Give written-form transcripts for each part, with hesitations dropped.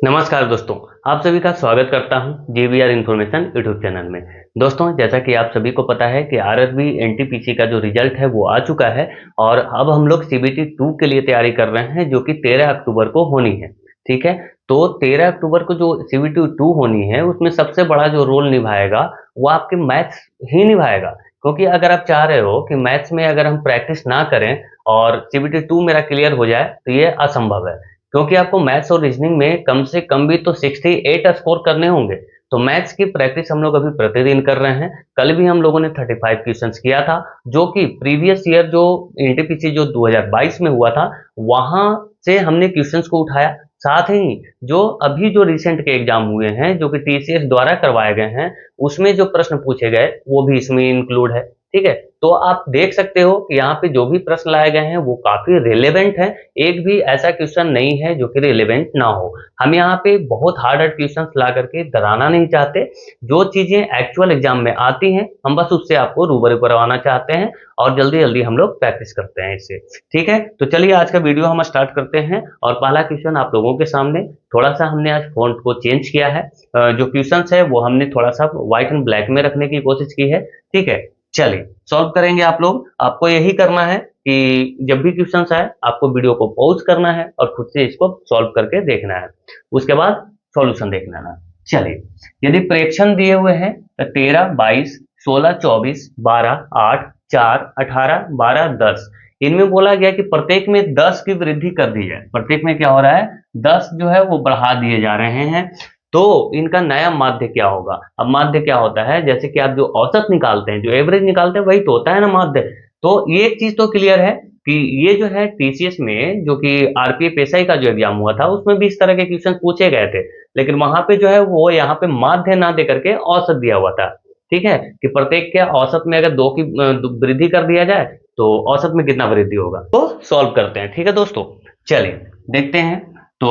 नमस्कार दोस्तों, आप सभी का स्वागत करता हूं जीवीआर इन्फॉर्मेशन यूट्यूब चैनल में। दोस्तों, जैसा कि आप सभी को पता है कि आरआरबी एनटीपीसी का जो रिजल्ट है वो आ चुका है और अब हम लोग सीबीटी 2 के लिए तैयारी कर रहे हैं जो कि 13 अक्टूबर को होनी है। ठीक है, तो 13 अक्टूबर को जो सीबीटी 2 होनी है उसमें सबसे बड़ा जो रोल निभाएगा वो आपके मैथ्स ही निभाएगा। क्योंकि अगर आप चाह रहे हो कि मैथ्स में अगर हम प्रैक्टिस ना करें और सीबीटी 2 मेरा क्लियर हो जाए तो ये असंभव है। क्योंकि आपको मैथ्स और रीजनिंग में कम से कम भी तो 68 स्कोर करने होंगे। तो मैथ्स की प्रैक्टिस हम लोग अभी प्रतिदिन कर रहे हैं। कल भी हम लोगों ने 35 क्वेश्चंस किया था जो कि प्रीवियस ईयर जो एनटीपीसी जो 2022 में हुआ था वहां से हमने क्वेश्चंस को उठाया। साथ ही जो अभी जो रिसेंट के एग्जाम हुए हैं जो कि टीसीएस द्वारा करवाए गए हैं उसमें जो प्रश्न पूछे गए वो भी इसमें इंक्लूड है। ठीक है, तो आप देख सकते हो कि यहाँ पे जो भी प्रश्न लाए गए हैं वो काफी रिलेवेंट है। एक भी ऐसा क्वेश्चन नहीं है जो कि रिलेवेंट ना हो। हम यहाँ पे बहुत हार्ड हार्ड क्वेश्चंस ला करके डराना नहीं चाहते। जो चीजें एक्चुअल एग्जाम में आती हैं हम बस उससे आपको रूबरू करवाना चाहते हैं और जल्दी जल्दी हम लोग प्रैक्टिस करते हैं इससे। ठीक है, तो चलिए आज का वीडियो हम स्टार्ट करते हैं और पहला क्वेश्चन आप लोगों के सामने। थोड़ा सा हमने आज फॉन्ट को चेंज किया है। जो क्वेश्चन है वो हमने थोड़ा सा व्हाइट एंड ब्लैक में रखने की कोशिश की है। ठीक है, चलिए सॉल्व करेंगे आप लोग। आपको यही करना है कि जब भी क्वेश्चंस आए आपको वीडियो को पॉज करना है और खुद से इसको सॉल्व करके देखना है। उसके बाद सॉल्यूशन देखना है। चलिए, यदि प्रेक्षण दिए हुए हैं तो 13, 22, 16, 24, 12, 8, 4, 18, 12, 10 इनमें बोला गया कि प्रत्येक में 10 की वृद्धि कर दी जाए। प्रत्येक में क्या हो रहा है, 10 जो है वो बढ़ा दिए जा रहे हैं। तो इनका नया माध्य क्या होगा। अब माध्य क्या होता है, जैसे कि आप जो औसत निकालते हैं, जो एवरेज निकालते हैं वही तो होता है ना माध्य। तो ये एक चीज तो क्लियर है कि ये जो है टीसीएस में जो कि आरपीएफ एसआई का जो एग्जाम हुआ था उसमें भी इस तरह के क्वेश्चन पूछे गए थे। लेकिन वहां पे जो है वो यहाँ पे माध्य ना दे करके औसत दिया हुआ था। ठीक है, कि प्रत्येक के औसत में अगर 2 की वृद्धि कर दिया जाए तो औसत में कितना वृद्धि होगा। तो सॉल्व करते हैं। ठीक है दोस्तों, चलिए देखते हैं। तो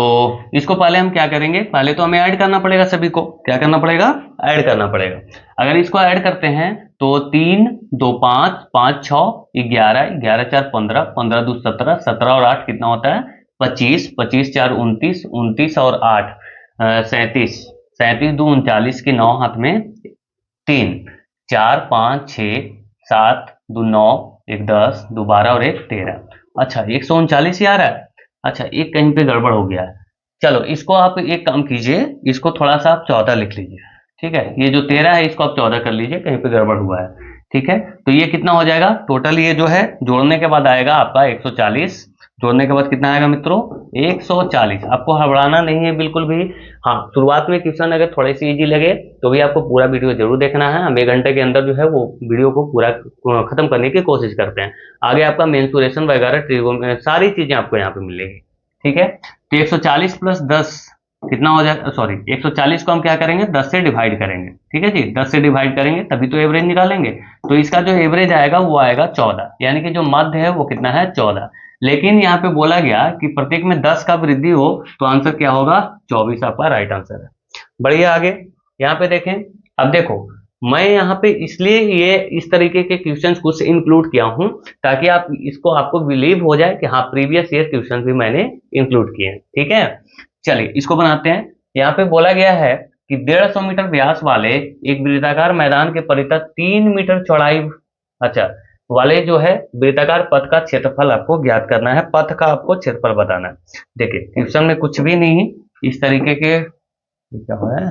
इसको पहले हम क्या करेंगे, पहले तो हमें ऐड करना पड़ेगा। सभी को क्या करना पड़ेगा, ऐड करना पड़ेगा। अगर इसको ऐड करते हैं तो 3, 2, 5, 5, 6, 11, 11, 4, 15, 15, 2, 17, 17 और 8 कितना होता है 25, 25, 4, 29, 29 और 8 37, 37, 2, 39 की 9 हाथ में 3, 4, 5, 6, 7, 2, 9, 1, 10, 2, 12 और 1, 13। अच्छा, 139 ही आ रहा है। अच्छा, एक कहीं पे गड़बड़ हो गया है। चलो इसको आप एक काम कीजिए, इसको थोड़ा सा आप 14 लिख लीजिए। ठीक है, ये जो 13 है इसको आप 14 कर लीजिए, कहीं पे गड़बड़ हुआ है। ठीक है, तो ये कितना हो जाएगा टोटल, ये जो है जोड़ने के बाद आएगा आपका 140। जोड़ने के बाद कितना आएगा मित्रों 140। आपको घबराना नहीं है बिल्कुल भी। हाँ, शुरुआत में क्वेश्चन अगर थोड़े से इजी लगे तो भी आपको पूरा वीडियो जरूर देखना है। हम 1 घंटे के अंदर जो है वो वीडियो को पूरा खत्म करने की कोशिश करते हैं। आगे आपका मेंसुरेशन वगैरह ट्रिगोन सारी चीजें आपको यहाँ पे मिलेगी। ठीक है, तो 140 प्लस 10 कितना हो जाएगा, सॉरी 140 को हम क्या करेंगे 10 से डिवाइड करेंगे। ठीक है जी, 10 से डिवाइड करेंगे तभी तो एवरेज निकालेंगे। तो इसका जो एवरेज आएगा वो आएगा 14, यानी कि जो मध्य है वो कितना है 14। लेकिन यहाँ पे बोला गया कि प्रत्येक में 10 का वृद्धि हो तो आंसर क्या होगा 24 आपका राइट आंसर है। बढ़िया, आगे यहाँ पे देखें। अब देखो, मैं यहाँ पे इसलिए ये इस तरीके के क्वेश्चंस कुछ इंक्लूड किया हूं ताकि आप इसको आपको बिलीव हो जाए कि हाँ प्रीवियस ईयर क्वेश्चन भी मैंने इंक्लूड किए हैं। ठीक है, चलिए इसको बनाते हैं। यहाँ पे बोला गया है कि 150 मीटर व्यास वाले एक वृत्ताकार मैदान के परितः 3 मीटर चौड़ाई अच्छा वाले जो है वृत्ताकार पथ का क्षेत्रफल आपको ज्ञात करना है। पथ का आपको क्षेत्रफल बताना है। देखिए क्वेश्चन में कुछ भी नहीं इस तरीके के क्या है,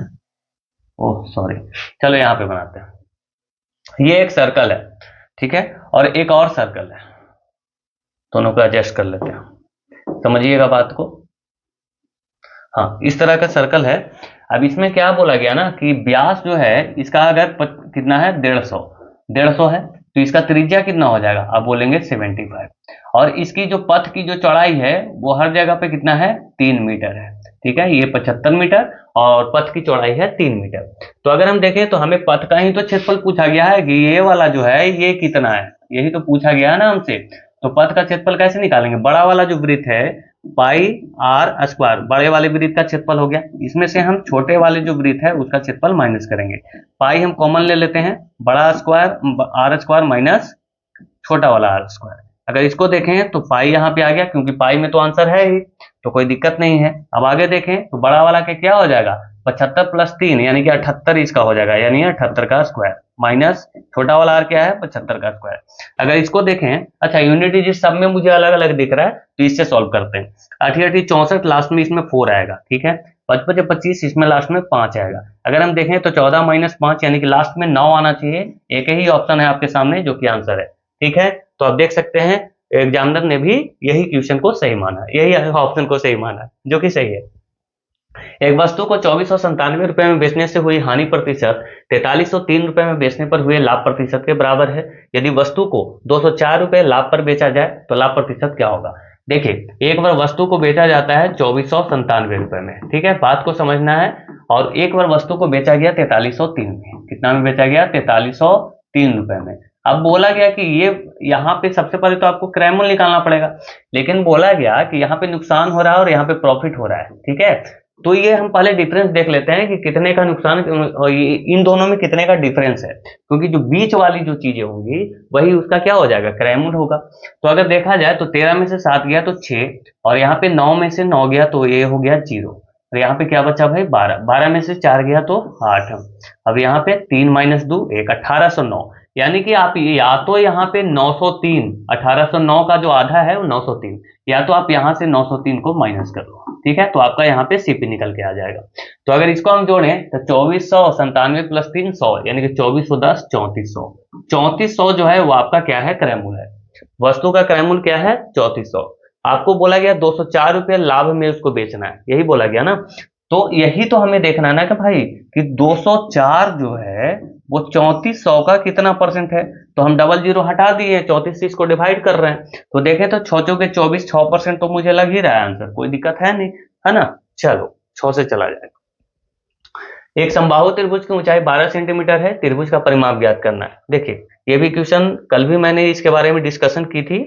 ओह सॉरी, चलो यहाँ पे बनाते हैं। ये एक सर्कल है, ठीक है, और एक और सर्कल है। दोनों को एडजस्ट कर लेते हैं, समझिएगा बात को। हाँ, इस तरह का सर्कल है। अब इसमें क्या बोला गया ना कि व्यास जो है इसका अगर कितना है 150 है तो इसका त्रिज्या कितना हो जाएगा, आप बोलेंगे 75। और इसकी जो पथ की जो चौड़ाई है वो हर जगह पे कितना है 3 मीटर है। ठीक है, ये 75 मीटर और पथ की चौड़ाई है 3 मीटर। तो अगर हम देखें तो हमें पथ का ही तो क्षेत्रफल पूछा गया है कि ये वाला जो है ये कितना है, यही तो पूछा गया है ना हमसे। तो पथ का क्षेत्रफल कैसे निकालेंगे, बड़ा वाला जो वृत्त है पाई आर स्क्वायर, बड़े वाले वृत्त का क्षेत्रफल हो गया। इसमें से हम छोटे वाले जो वृत्त है उसका क्षेत्रफल माइनस करेंगे। पाई हम कॉमन ले लेते हैं, बड़ा स्क्वायर आर स्क्वायर माइनस छोटा वाला आर स्क्वायर। अगर इसको देखें तो पाई यहाँ पे आ गया क्योंकि पाई में तो आंसर है ही। तो कोई दिक्कत नहीं है। अब आगे देखें तो बड़ा वाला के क्या हो जाएगा, 75 प्लस 3 यानी कि 78 इसका हो जाएगा, यानी 78 का स्क्वायर माइनस छोटा वाला आर क्या है, 75 का स्क्वायर। अगर इसको देखें, अच्छा यूनिट डिजिट सब में मुझे अलग अलग दिख रहा है तो इससे सॉल्व करते हैं। 88 64 लास्ट में इसमें 4 आएगा, ठीक है। 55 25 इसमें लास्ट में 5 आएगा। अगर हम देखें तो 14 माइनस 5 यानी कि लास्ट में 9 आना चाहिए। एक ही ऑप्शन है आपके सामने जो कि आंसर है, ठीक है। तो आप देख सकते हैं एग्जामिनर ने भी यही क्वेश्चन को सही माना, यही ऑप्शन को सही माना, जो कि सही है। एक वस्तु को 2497 रुपए में बेचने से हुई हानि प्रतिशत 4303 रुपए में बेचने पर हुए लाभ प्रतिशत के बराबर है। यदि वस्तु को 204 रुपए लाभ पर बेचा जाए तो लाभ प्रतिशत क्या होगा। देखिए एक बार वस्तु को बेचा जाता है 2497 रुपए में, ठीक है, बात को समझना है। और एक बार वस्तु को बेचा गया 4303 में, कितना में बेचा गया, 4303 रुपए में। अब बोला गया कि ये यहाँ पे सबसे पहले तो आपको क्रय मूल्य निकालना पड़ेगा, लेकिन बोला गया कि यहाँ पे नुकसान हो रहा है और यहाँ पे प्रॉफिट हो रहा है, ठीक है। तो ये हम पहले डिफरेंस देख लेते हैं कि कितने का नुकसान, इन दोनों में कितने का डिफरेंस है, क्योंकि जो बीच वाली जो चीजें होंगी वही उसका क्या हो जाएगा, क्रय मूल्य होगा। तो अगर देखा जाए तो 13 में से 7 गया तो 6, और यहाँ पे 9 में से 9 गया तो ये हो गया 0, तो यहाँ पे क्या बचा भाई 12, 12 में से 4 गया तो 8। अब यहाँ पे 3 माइनस 2 1, 1809, यानी कि आप या तो यहाँ पे 903, 1809 का जो आधा है वो 903, या तो आप यहाँ से 903 को माइनस कर लो, ठीक है। तो आपका यहाँ पे सीपी निकल के आ जाएगा। तो अगर इसको हम जोड़ें तो 2497 प्लस 300 यानी कि 2410 3400, 3400 जो है वो आपका क्या है, क्रय मूल्य है। वस्तु का क्रय मूल्य क्या है, 3400। आपको बोला गया 204 रुपये लाभ में उसको बेचना है, यही बोला गया ना। तो यही तो हमें देखना है ना कि भाई कि 204 जो है वो 3400 का कितना परसेंट है। तो हम डबल जीरो हटा दिए, 34 से इसको डिवाइड कर रहे हैं, तो देखें तो 6 चौके 24, 6% तो मुझे लग ही रहा है आंसर, कोई दिक्कत है नहीं, है ना। चलो 6 से चला जाएगा। एक समबाहु त्रिभुज की ऊंचाई 12 सेंटीमीटर है, त्रिभुज का परिमाप ज्ञात करना है। देखिए ये भी क्वेश्चन कल भी मैंने इसके बारे में डिस्कशन की थी।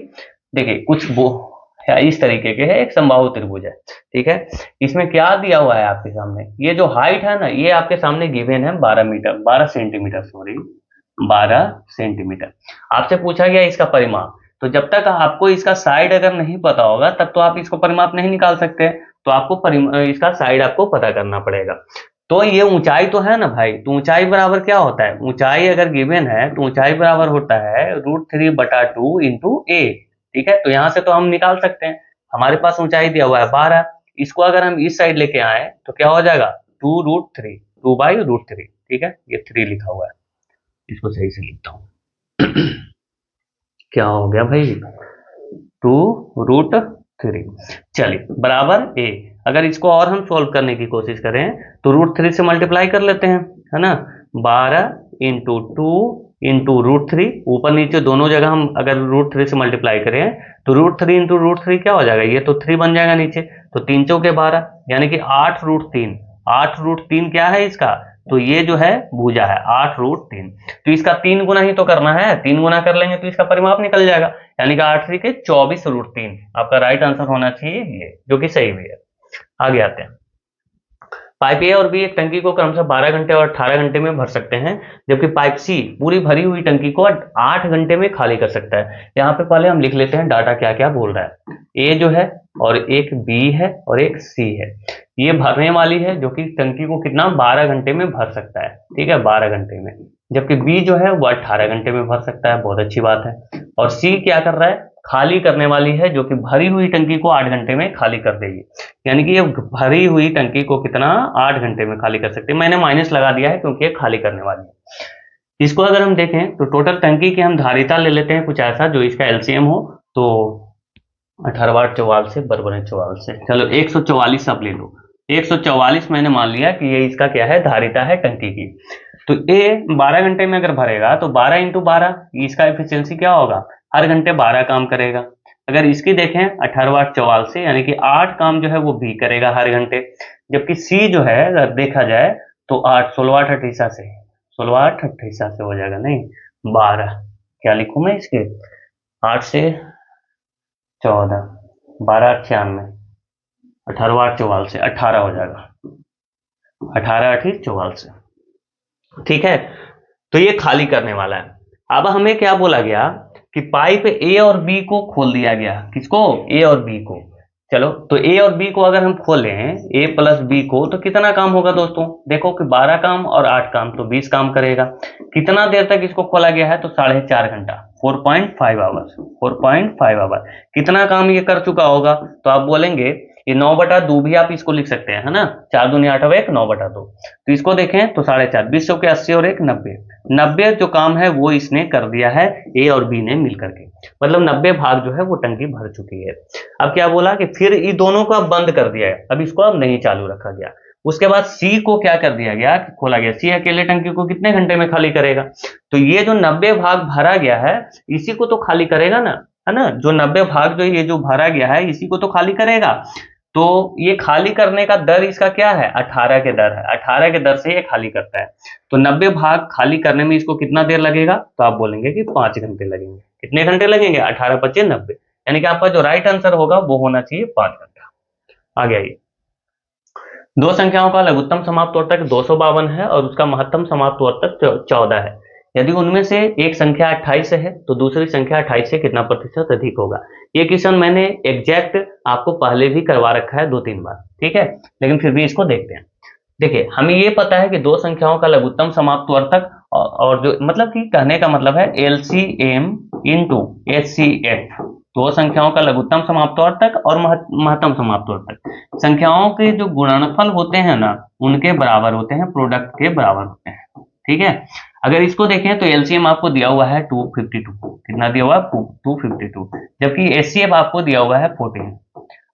देखिए कुछ वो इस तरीके के है, एक समबाहु त्रिभुज है, ठीक है। इसमें क्या दिया हुआ है आपके सामने, ये जो हाइट है ना ये आपके सामने गिवन है 12 सेंटीमीटर, सॉरी 12 सेंटीमीटर। आपसे पूछा गया इसका परिमाप, तो जब तक आपको इसका साइड अगर नहीं पता होगा तब तो आप इसको परिमाप नहीं निकाल सकते, तो आपको इसका साइड आपको पता करना पड़ेगा। तो ये ऊंचाई तो है ना भाई, तो ऊंचाई बराबर क्या होता है, ऊंचाई अगर गिवन है तो ऊंचाई बराबर होता है √3/2 इंटू ए, ठीक है। तो यहां से तो हम निकाल सकते हैं, हमारे पास ऊंचाई दिया हुआ है 12, इसको अगर हम इस साइड लेके आए तो क्या हो जाएगा 2√3, 2/√3, ठीक है। ये 3 लिखा हुआ है, इसको सही से लिखता हूं क्या हो गया भाई 2√3, चलिए बराबर ए। अगर इसको और हम सोल्व करने की कोशिश करें तो √3 से मल्टीप्लाई कर लेते हैं, है ना। 12 इंटू 2 इंटू √3, ऊपर नीचे दोनों जगह हम अगर √3 से मल्टीप्लाई करें तो √3 इंटू √3 क्या हो जाएगा, ये तो 3 बन जाएगा नीचे, तो 3 चौके 12 यानी कि 8√3, 8√3 क्या है इसका, तो ये जो है भुजा है 8√3। तो इसका 3 गुना ही तो करना है, 3 गुना कर लेंगे तो इसका परिमाप निकल जाएगा, यानी कि 8 3 के 24√3 आपका राइट आंसर होना चाहिए ये, जो कि सही भी है। आगे आते हैं। पाइप ए और बी एक टंकी को क्रमशः 12 घंटे और 18 घंटे में भर सकते हैं, जबकि पाइप सी पूरी भरी हुई टंकी को 8 घंटे में खाली कर सकता है। यहाँ पे पहले हम लिख लेते हैं डाटा क्या क्या बोल रहा है। ए जो है और एक बी है और एक सी है, ये भरने वाली है जो कि टंकी को कितना 12 घंटे में भर सकता है, ठीक है, 12 घंटे में। जबकि बी जो है वो 18 घंटे में भर सकता है, बहुत अच्छी बात है। और सी क्या कर रहा है, खाली करने वाली है, जो कि भरी हुई टंकी को 8 घंटे में खाली कर देगी, यानी कि ये भरी हुई टंकी को कितना 8 घंटे में खाली कर सकते हैं। मैंने माइनस लगा दिया है क्योंकि ये खाली करने वाली है। इसको अगर हम देखें तो टोटल टंकी की हम धारिता ले लेते हैं कुछ ऐसा जो इसका एलसीएम हो, तो 18 44 से बराबर है 44 से, चलो 144 अब ले लो। 144 मैंने मान लिया कि ये इसका क्या है, धारिता है टंकी की। तो ए 12 घंटे में अगर भरेगा तो 12 इंटू 12 इसका एफिशिएंसी क्या होगा, हर घंटे 12 काम करेगा। अगर इसकी देखें 18 44 से यानी कि 8 काम जो है वो बी करेगा हर घंटे। जबकि सी जो है अगर देखा जाए तो 8 16 8 28 से 16 8 28 से हो जाएगा, नहीं 12, क्या लिखूं मैं इसके 8 से 14 12 98, 18 8 44 से 18 हो जाएगा, 18 8 44 से, ठीक है। तो ये खाली करने वाला है। अब हमें क्या बोला गया कि पाइप ए और बी को खोल दिया गया, किसको, ए और बी को। चलो तो ए और बी को अगर हम खोलें, ए प्लस बी को, तो कितना काम होगा दोस्तों? देखो कि 12 काम और 8 काम, तो 20 काम करेगा। कितना देर तक इसको खोला गया है? तो 4.5 घंटा, 4.5 आवर्स, 4.5 आवर। कितना काम ये कर चुका होगा? तो आप बोलेंगे ये 9/2 भी आप इसको लिख सकते हैं, है ना। 4 दूनी 8 1, 9/2। तो इसको देखें तो 4.5, 20 के 80 और 1 90, 90 जो काम है वो इसने कर दिया है, ए और बी ने मिलकर के। मतलब 90 भाग जो है वो टंकी भर चुकी है। अब क्या बोला कि फिर इन दोनों को अब बंद कर दिया है, अब इसको अब नहीं चालू रखा गया। उसके बाद सी को क्या कर दिया गया, खोला गया। सी अकेले टंकी को कितने घंटे में खाली करेगा? तो ये जो 90 भाग भरा गया है इसी को तो खाली करेगा ना, है ना। जो 90 भाग जो ये जो भरा गया है इसी को तो खाली करेगा। तो ये खाली करने का दर इसका क्या है? 18 के दर है, 18 के दर से ये खाली करता है। तो 90 भाग खाली करने में इसको कितना देर लगेगा? तो आप बोलेंगे कि 5 घंटे लगेंगे। कितने घंटे लगेंगे? 18 × 5 = 90। यानी कि आपका जो राइट आंसर होगा वो होना चाहिए 5 घंटा। आगे आइए। दो संख्याओं का लघुत्तम समाप्त वर्तक 252 है और उसका महत्तम समाप्त वर्तक 14 है। यदि उनमें से एक संख्या 28 है तो दूसरी संख्या 28 से कितना प्रतिशत अधिक होगा? ये क्वेश्चन मैंने एग्जैक्ट आपको पहले भी करवा रखा है 2-3 बार, ठीक है, लेकिन फिर भी इसको देखते हैं। देखिए, हमें ये पता है कि दो संख्याओं का लघुत्तम समाप्त वर्तक और जो मतलब कि कहने का मतलब है LCM इंटू HCF, दो संख्याओं का लघुत्तम समाप्त वर्तक और महत्तम समाप्त वर्तक। संख्याओं के जो गुणनफल होते हैं ना उनके बराबर होते हैं, प्रोडक्ट के बराबर होते हैं, ठीक है। अगर इसको देखें तो LCM आपको दिया हुआ है 252, कितना दिया हुआ है? 252, जबकि HCF आपको दिया हुआ है 14।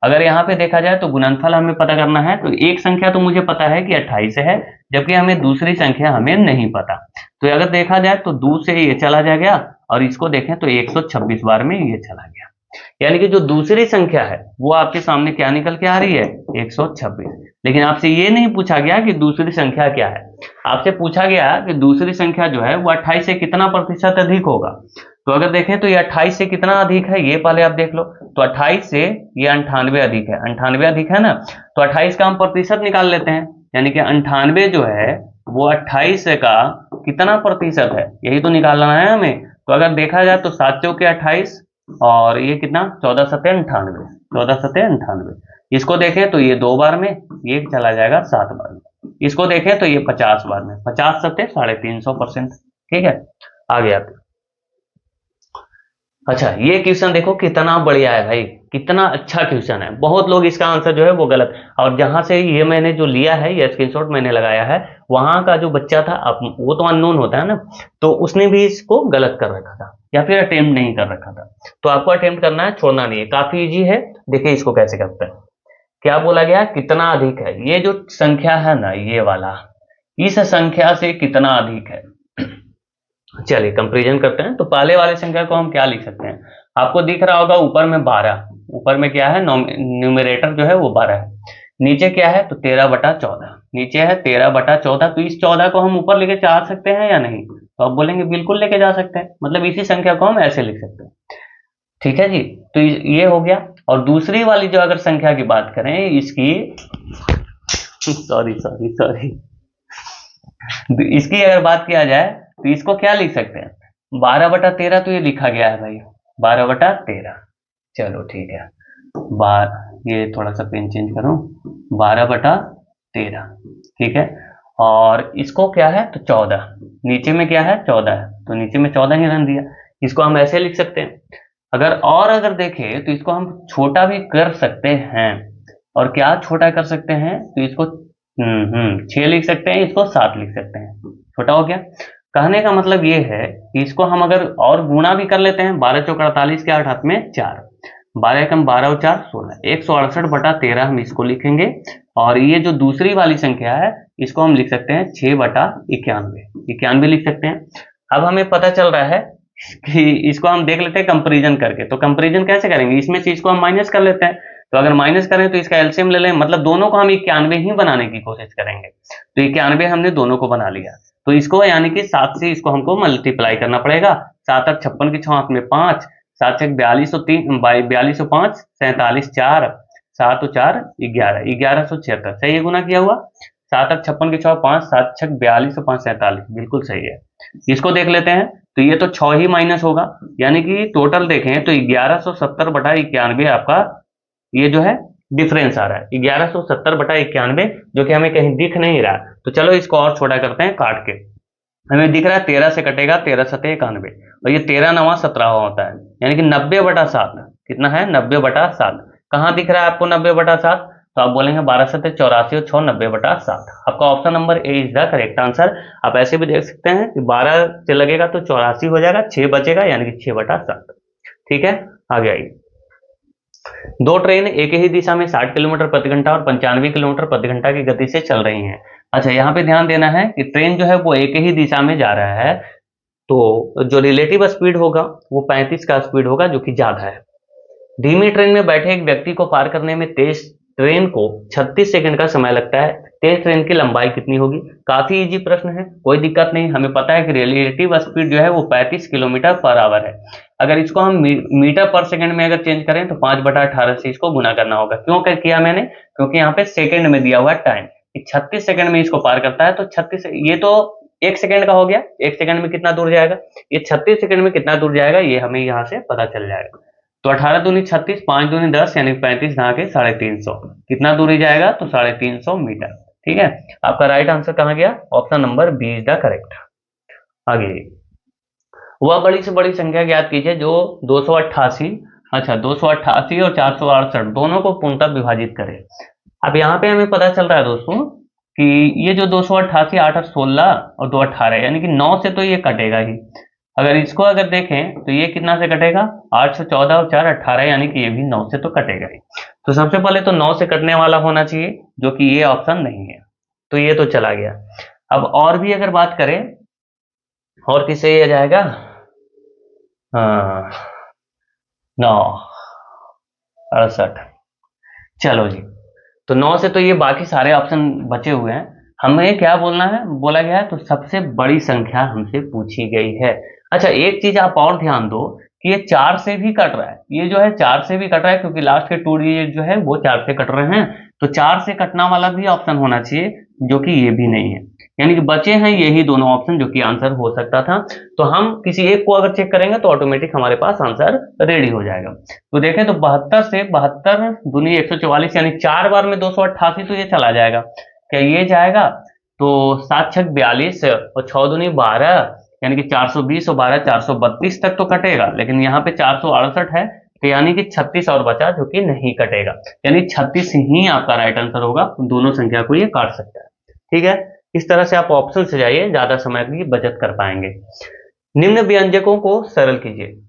अगर यहाँ पे देखा जाए तो गुणनफल हमें पता करना है, तो एक संख्या तो मुझे पता है कि 28 है, जबकि हमें दूसरी संख्या हमें नहीं पता। तो अगर देखा जाए तो 2 से ये चला जाएगा और इसको देखें तो 126 बार में ये चला गया। यानी कि जो दूसरी संख्या है वो आपके सामने क्या निकल के आ रही है? 126। लेकिन आपसे ये नहीं पूछा गया कि दूसरी संख्या क्या है। आपसे पूछा गया कि दूसरी संख्या जो है वो 28 से कितना प्रतिशत अधिक होगा। तो अगर देखें तो ये 28 से कितना अधिक है ये पहले आप देख लो। तो 28 से ये 98 अधिक है, 98 अधिक है ना। तो 28 का हम प्रतिशत निकाल लेते हैं, यानी कि 98 जो है वो 28 का कितना प्रतिशत है यही तो निकालना है हमें। तो अगर देखा जाए तो 7 चौके 28 और ये कितना? 14 सत्ते 98, 14 सत्ते 98। इसको देखें तो ये 2 बार में, ये चला जाएगा 7 बार में। इसको देखें तो ये 50 बार में, 50 सत्ते 350%, ठीक है। आगे आते। अच्छा, ये क्वेश्चन देखो कितना बढ़िया है भाई, कितना अच्छा क्वेश्चन है। बहुत लोग इसका आंसर जो है वो गलत, और जहां से ये मैंने जो लिया है, ये स्क्रीनशॉट मैंने लगाया है, वहां का जो बच्चा था, वो तो अननोन होता है ना, तो उसने भी इसको गलत कर रखा था या फिर अटेम्प्ट नहीं कर रखा था। तो आपको अटेम्प्ट करना है, छोड़ना नहीं है, काफी इजी है। देखिए इसको कैसे करते हैं। क्या बोला गया? कितना अधिक है? ये जो संख्या है ना, ये वाला, इस संख्या से कितना अधिक है। चलिए कंपैरिजन करते हैं। तो पहले वाले संख्या को हम क्या लिख सकते हैं? आपको दिख रहा होगा ऊपर में 12, ऊपर में क्या है? न्यूमरेटर जो है वो 12 है, नीचे क्या है? तो 13/14, नीचे है 13/14। तो इस 14 को हम ऊपर लेके जा सकते हैं या नहीं? तो आप बोलेंगे बिल्कुल लेके जा सकते हैं, मतलब इसी संख्या को हम ऐसे लिख सकते हैं, ठीक है जी। तो ये हो गया। और दूसरी वाली जो अगर संख्या की बात करें इसकी सॉरी सॉरी सॉरी इसकी अगर बात किया जाए तो इसको क्या लिख सकते हैं? 12/13 तो ये लिखा गया है भाई, 12/13। चलो ठीक है, ये थोड़ा सा पेन चेंज करूं, 12/13, ठीक है। और इसको क्या है? तो 14, नीचे में क्या है? 14 है, तो नीचे में 14 ही रन दिया। इसको हम ऐसे लिख सकते हैं। अगर देखें तो इसको हम छोटा भी कर सकते हैं। और क्या छोटा कर सकते हैं? तो इसको 6 लिख सकते हैं, इसको 7 लिख सकते हैं, छोटा हो गया। कहने का मतलब ये है कि इसको हम अगर और गुणा भी कर लेते हैं, 12 चौक 48 के 8 हाथ में 4, 12 एकम 12 और 4 16, 168/13 हम इसको लिखेंगे। और ये जो दूसरी वाली संख्या है इसको हम लिख सकते हैं 6/91, 91 लिख सकते हैं। अब हमें पता चल रहा है कि इसको हम देख लेते हैं कंपैरिजन करके। तो कंपैरिजन कैसे करेंगे? इसमें से इसको हम माइनस कर लेते हैं। तो अगर माइनस करें तो इसका एलसीएम ले लें, मतलब दोनों को हम 91 ही बनाने की कोशिश करेंगे। तो 91 हमने दोनों को बना लिया। तो इसको यानी कि 7 से इसको हमको मल्टीप्लाई करना पड़ेगा। 7 8 56 की 6 में 5, 7 6 42 3 42 5 47 4, 7 4 11 1176 सही है, गुना किया हुआ। 7 8 56 की 6 5, 7 6 42 5 47 बिल्कुल सही है। इसको देख लेते हैं। तो ये तो 6 ही माइनस होगा, यानी कि टोटल देखें तो 1170/91 आपका ये जो है डिफरेंस आ रहा है 1170/91, जो कि हमें कहीं दिख नहीं रहा। तो चलो इसको और छोटा करते हैं काट के। हमें दिख रहा है 13 से कटेगा, 13 सतह 91, और ये 13 9 17 होता है, यानी कि 90/7। कितना है? 90/7। कहाँ दिख रहा है आपको 90/7? तो आप बोलेंगे 12 सतह 84 और 6 90/7। आपका option number A is the correct answer. आप ऐसे भी देख सकते हैं कि 12 से लगेगा तो 84 हो जाएगा, 6 बचेगा यानी कि 6/7। ठीक है, आगे आइए। दो ट्रेन एक ही दिशा में 60 किलोमीटर प्रति घंटा और 95 किलोमीटर प्रति घंटा की गति से चल रही हैं। अच्छा, यहाँ पे ध्यान देना है कि ट्रेन जो है वो एक ही दिशा में जा रहा है, तो जो रिलेटिव स्पीड होगा वो 35 का स्पीड होगा, जो कि ज्यादा है। धीमी ट्रेन में बैठे एक व्यक्ति को पार करने में तेज ट्रेन को 36 सेकंड का समय लगता है। तेज ट्रेन की लंबाई कितनी होगी? काफी इजी प्रश्न है, कोई दिक्कत नहीं। हमें पता है कि रिलेटिव स्पीड जो है वो 35 किलोमीटर पर आवर है। अगर इसको हम मीटर पर सेकंड में अगर चेंज करें तो 5/18 से इसको गुना करना होगा। क्यों कर किया मैंने? क्योंकि यहाँ पे सेकंड में दिया हुआ है टाइम, 36 सेकंड में इसको पार करता है, तो 36, ये तो 1 सेकंड का हो गया। 1 सेकंड में कितना दूर जाएगा? ये 36 सेकंड में कितना दूर जाएगा ये हमें यहाँ से पता चल जाएगा। तो 18 दूनी 36, 5 दूनी 10, यानी 35 घा के 350। कितना दूरी जाएगा? तो 350 मीटर। ठीक है, आपका राइट आंसर कहाँ गया? Option number B is the correct. आगे, वह बड़ी से बड़ी संख्या ज्ञात कीजिए जो 288, अच्छा 288 और 468 दोनों को पूर्णतः विभाजित करे। अब यहाँ पे हमें पता चल रहा है दोस्तों कि ये जो 288, 8 और 16 और 2 18, यानी कि 9 से तो ये कटेगा ही। अगर इसको अगर देखें तो ये कितना से कटेगा? 8 से 14 और 4 18, यानी कि ये भी 9 से तो कटेगा ही। तो सबसे पहले तो 9 से कटने वाला होना चाहिए, जो कि ये ऑप्शन नहीं है, तो ये तो चला गया। अब और भी अगर बात करें, और किससे ये जाएगा? हाँ, 9 68। चलो जी, तो 9 से तो ये बाकी सारे ऑप्शन बचे हुए हैं। हमें क्या बोलना है? बोला गया है तो सबसे बड़ी संख्या हमसे पूछी गई है। अच्छा, एक चीज आप और ध्यान दो कि ये 4 से भी कट रहा है। ये जो है 4 से भी कट रहा है, क्योंकि लास्ट के 2 डिजिट जो है वो 4 से कट रहे हैं। तो 4 से कटना वाला भी ऑप्शन होना चाहिए, जो कि ये भी नहीं है। यानी कि बचे हैं यही दोनों ऑप्शन जो कि आंसर हो सकता था। तो हम किसी एक को अगर चेक करेंगे तो ऑटोमेटिक हमारे पास आंसर रेडी हो जाएगा। तो देखें तो 72 से 72 दूनी 144, यानी 4 बार में 288, तो ये चला जाएगा। क्या ये जाएगा? तो 7 छक 42 और 6 दूनी 12, यानी कि 420 और 12 432 तक तो कटेगा, लेकिन यहाँ पे 468 है, तो यानी कि 36 और बचा जो कि नहीं कटेगा, यानी 36 ही आपका राइट आंसर होगा। दोनों संख्या को ये काट सकता है। ठीक है, इस तरह से आप ऑप्शन से जाइए, ज्यादा समय की बचत कर पाएंगे। निम्न व्यंजकों को सरल कीजिए।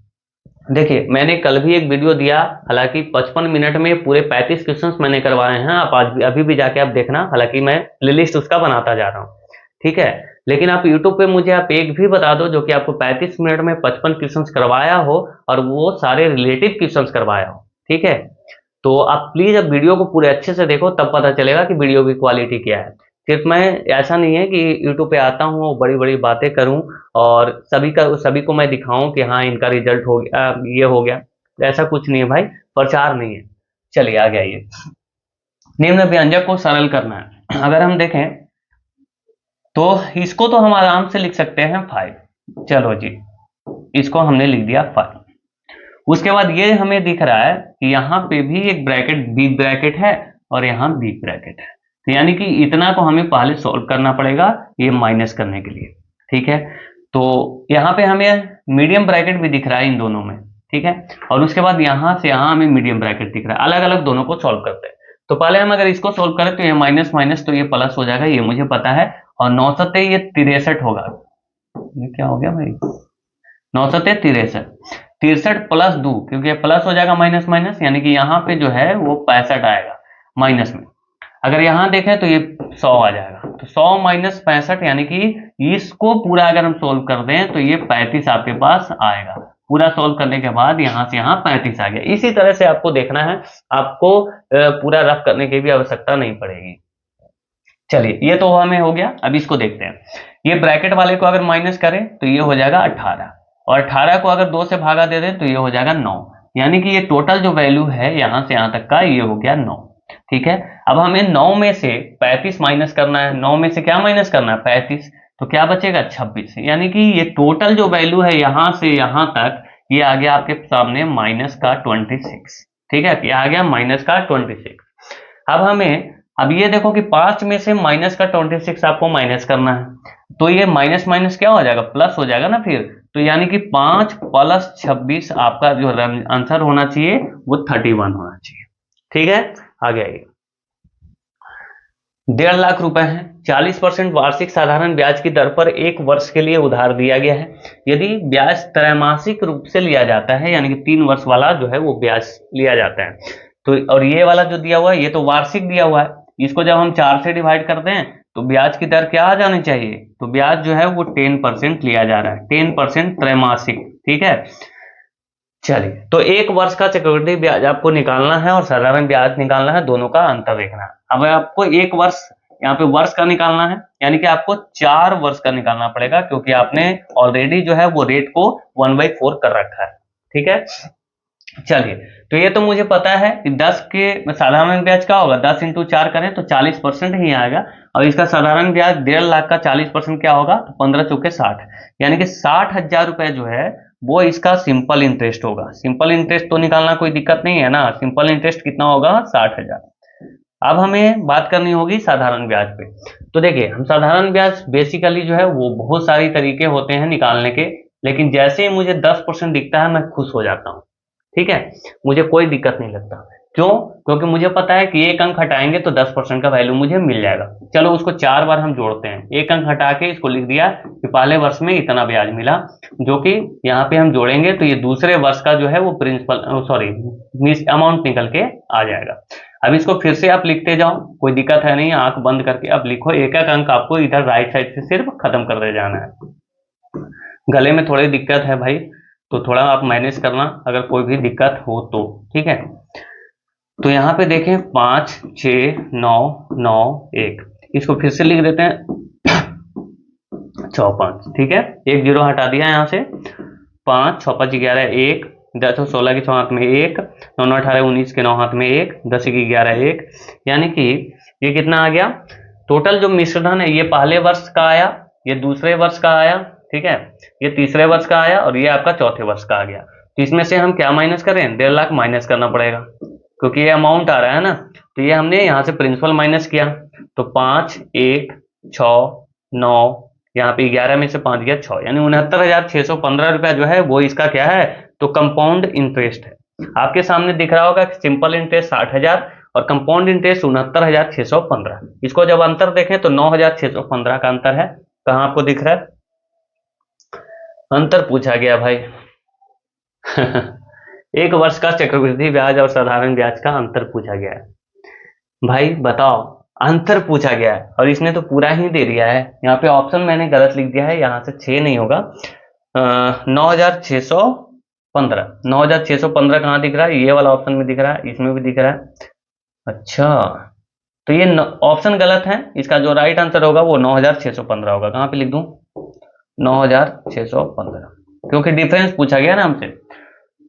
देखिए, मैंने कल भी एक वीडियो दिया, हालांकि 55 मिनट में पूरे 35 क्वेश्चंस मैंने करवाए हैं। आप आज भी अभी भी जाके आप देखना, हालांकि मैं प्लेलिस्ट उसका बनाता जा रहा हूँ। ठीक है, लेकिन आप यूट्यूब पे मुझे आप एक भी बता दो जो कि आपको 35 मिनट में 55 क्वेश्चंस करवाया हो, और वो सारे रिलेटिव क्वेश्चंस करवाया हो। ठीक है, तो आप प्लीज अब वीडियो को पूरे अच्छे से देखो, तब पता चलेगा कि वीडियो की क्वालिटी क्या है। सिर्फ मैं, ऐसा नहीं है कि यूट्यूब पे आता हूँ और बड़ी बड़ी बातें करूँ और सभी को मैं दिखाऊं कि हाँ इनका रिजल्ट हो गया, ये हो गया। ऐसा कुछ नहीं है भाई, प्रचार नहीं है। चलिए आगे आइए। निम्न व्यंजक को सरल करना है। अगर हम देखें तो इसको तो हम आराम से लिख सकते हैं 5। चलो जी, इसको हमने लिख दिया 5। उसके बाद ये हमें दिख रहा है कि यहाँ पे भी एक ब्रैकेट, बी ब्रैकेट है, और यहाँ बी ब्रैकेट है। तो यानी कि इतना को हमें पहले सॉल्व करना पड़ेगा ये माइनस करने के लिए। ठीक है, तो यहाँ पे हमें मीडियम ब्रैकेट भी दिख रहा है इन दोनों में। ठीक है, और उसके बाद यहाँ से यहाँ हमें मीडियम ब्रैकेट दिख रहा है। अलग अलग दोनों को सॉल्व करते हैं। तो पहले हम अगर इसको सॉल्व करें तो ये माइनस माइनस तो ये प्लस हो जाएगा, ये मुझे पता है। और 9 सत्ते ये 63 होगा। ये क्या हो गया भाई? 9 सत्ते 63, 63 प्लस 2, क्योंकि प्लस हो जाएगा माइनस माइनस, यानी कि यहाँ पे जो है वो 65 आएगा माइनस में। अगर यहाँ देखें तो ये 100 आ जाएगा। तो 100 माइनस 65, यानी कि इसको पूरा अगर हम सोल्व कर दें तो ये 35 आपके पास आएगा। पूरा सोल्व करने के बाद यहाँ से यहाँ 35 आ गया। इसी तरह से आपको देखना है, आपको पूरा रफ करने की भी आवश्यकता नहीं पड़ेगी। चलिए, ये तो हमें हो गया। अब इसको देखते हैं। ये ब्रैकेट वाले को अगर माइनस करें तो ये हो जाएगा 18, और 18 को अगर 2 से भागा दे दें तो ये हो जाएगा 9, यानी कि ये टोटल जो वैल्यू है यहां से यहां तक का ये हो गया 9। ठीक है, अब हमें 9 में से 35 माइनस करना है। 9 में से क्या माइनस करना है? 35। तो क्या बचेगा? 26, यानी कि ये टोटल जो वैल्यू है यहां से यहां तक ये आ गया आपके सामने माइनस का 26। ठीक है, यह आ गया माइनस का 26। अब ये देखो कि 5 में से माइनस का 26 आपको माइनस करना है, तो ये माइनस माइनस क्या हो जाएगा, प्लस हो जाएगा ना फिर। तो यानी कि 5 प्लस 26 आपका जो आंसर होना चाहिए वो 31 होना चाहिए। ठीक है, आगे आइए। 1.5 लाख रुपए है, 40% वार्षिक साधारण ब्याज की दर पर 1 वर्ष के लिए उधार दिया गया है। यदि ब्याज त्रैमासिक रूप से लिया जाता है, यानी कि 3 वर्ष वाला जो है वो ब्याज लिया जाता है, तो और ये वाला जो दिया हुआ है ये तो वार्षिक दिया हुआ है, इसको जब हम 4 से डिवाइड करते हैं तो ब्याज की दर क्या आ जानी चाहिए, तो ब्याज जो है वो 10% लिया जा रहा है, 10% त्रैमासिक। ठीक है, चलिए, तो 1 वर्ष का चक्रवृद्धि ब्याज आपको निकालना है और साधारण ब्याज निकालना है, दोनों का अंतर देखना है। अब आपको 1 वर्ष, यहाँ पे वर्ष का निकालना है, यानी कि आपको 4 वर्ष का निकालना पड़ेगा, क्योंकि आपने ऑलरेडी जो है वो रेट को 1/4 कर रखा है। ठीक है, चलिए, तो ये तो मुझे पता है कि 10 के साधारण ब्याज क्या होगा, 10 × 4 करें तो 40% ही आएगा, और इसका साधारण ब्याज 1.5 लाख का 40% क्या होगा, तो 15 चौके 60, यानी कि 60,000 रुपए जो है वो इसका सिंपल इंटरेस्ट होगा। सिंपल इंटरेस्ट तो निकालना कोई दिक्कत नहीं है ना, सिंपल इंटरेस्ट कितना होगा, 60,000। अब हमें बात करनी होगी साधारण ब्याज पे। तो देखिए, हम साधारण ब्याज बेसिकली जो है वो बहुत सारी तरीके होते हैं निकालने के, लेकिन जैसे ही मुझे 10% दिखता है मैं खुश हो जाता हूँ। ठीक है, मुझे कोई दिक्कत नहीं लगता। क्यों? क्योंकि मुझे पता है कि 1 अंक हटाएंगे तो 10% का वैल्यू मुझे मिल जाएगा। चलो उसको 4 बार हम जोड़ते हैं, 1 अंक हटा के इसको लिख दिया कि पहले वर्ष में इतना ब्याज मिला, जो कि यहाँ पे हम जोड़ेंगे तो ये दूसरे वर्ष का जो है वो प्रिंसिपल अमाउंट निकल के आ जाएगा। अब इसको फिर से आप लिखते जाओ, कोई दिक्कत है नहीं, आंख बंद करके अब लिखो, एक एक अंक आपको इधर राइट साइड से सिर्फ खत्म कर दे जाना है। गले में थोड़ी दिक्कत है भाई, तो थोड़ा आप मैनेज करना अगर कोई भी दिक्कत हो तो। ठीक है, तो यहाँ पे देखें 5 6 9 9 1, इसको फिर से लिख देते हैं 6 5। ठीक है, 1 0 हटा दिया यहाँ से, 5 6 5 11 1, 10 16 के 6 हाथ में 1, 9 9 18 19 के 9 हाथ में 1, 10 1 11 1, यानी कि ये कितना आ गया, टोटल जो मिश्रधन है ये पहले वर्ष का आया, ये दूसरे वर्ष का आया, ठीक है, ये तीसरे वर्ष का आया, और ये आपका चौथे वर्ष का आ गया। तो इसमें से हम क्या माइनस करें, 1.5 लाख माइनस करना पड़ेगा, क्योंकि ये अमाउंट आ रहा है ना, तो ये हमने यहाँ से प्रिंसिपल माइनस किया, तो 5 1 6 9, यहाँ पे 11 में से 5 गया 6, यानी 69,615 रुपया जो है वो इसका क्या है, तो कंपाउंड इंटरेस्ट है। आपके सामने दिख रहा होगा कि सिंपल इंटरेस्ट 60,000 और कंपाउंड इंटरेस्ट 69,615। इसको जब अंतर देखें तो 9,615 का अंतर है। कहाँ आपको दिख रहा है, अंतर पूछा गया भाई। 1 वर्ष का चक्रवृद्धि ब्याज और साधारण ब्याज का अंतर पूछा गया है। भाई बताओ, अंतर पूछा गया है और इसने तो पूरा ही दे दिया है। यहाँ पे ऑप्शन मैंने गलत लिख दिया है, यहाँ से 6 नहीं होगा, 9,615। 9,615 कहाँ दिख रहा है, ये वाला ऑप्शन में दिख रहा है, इसमें भी दिख रहा है। अच्छा, तो ये ऑप्शन गलत है, इसका जो राइट आंसर होगा वो 9,615 होगा। कहाँ पे लिख दूं, 9,615, क्योंकि डिफरेंस पूछा गया ना हमसे,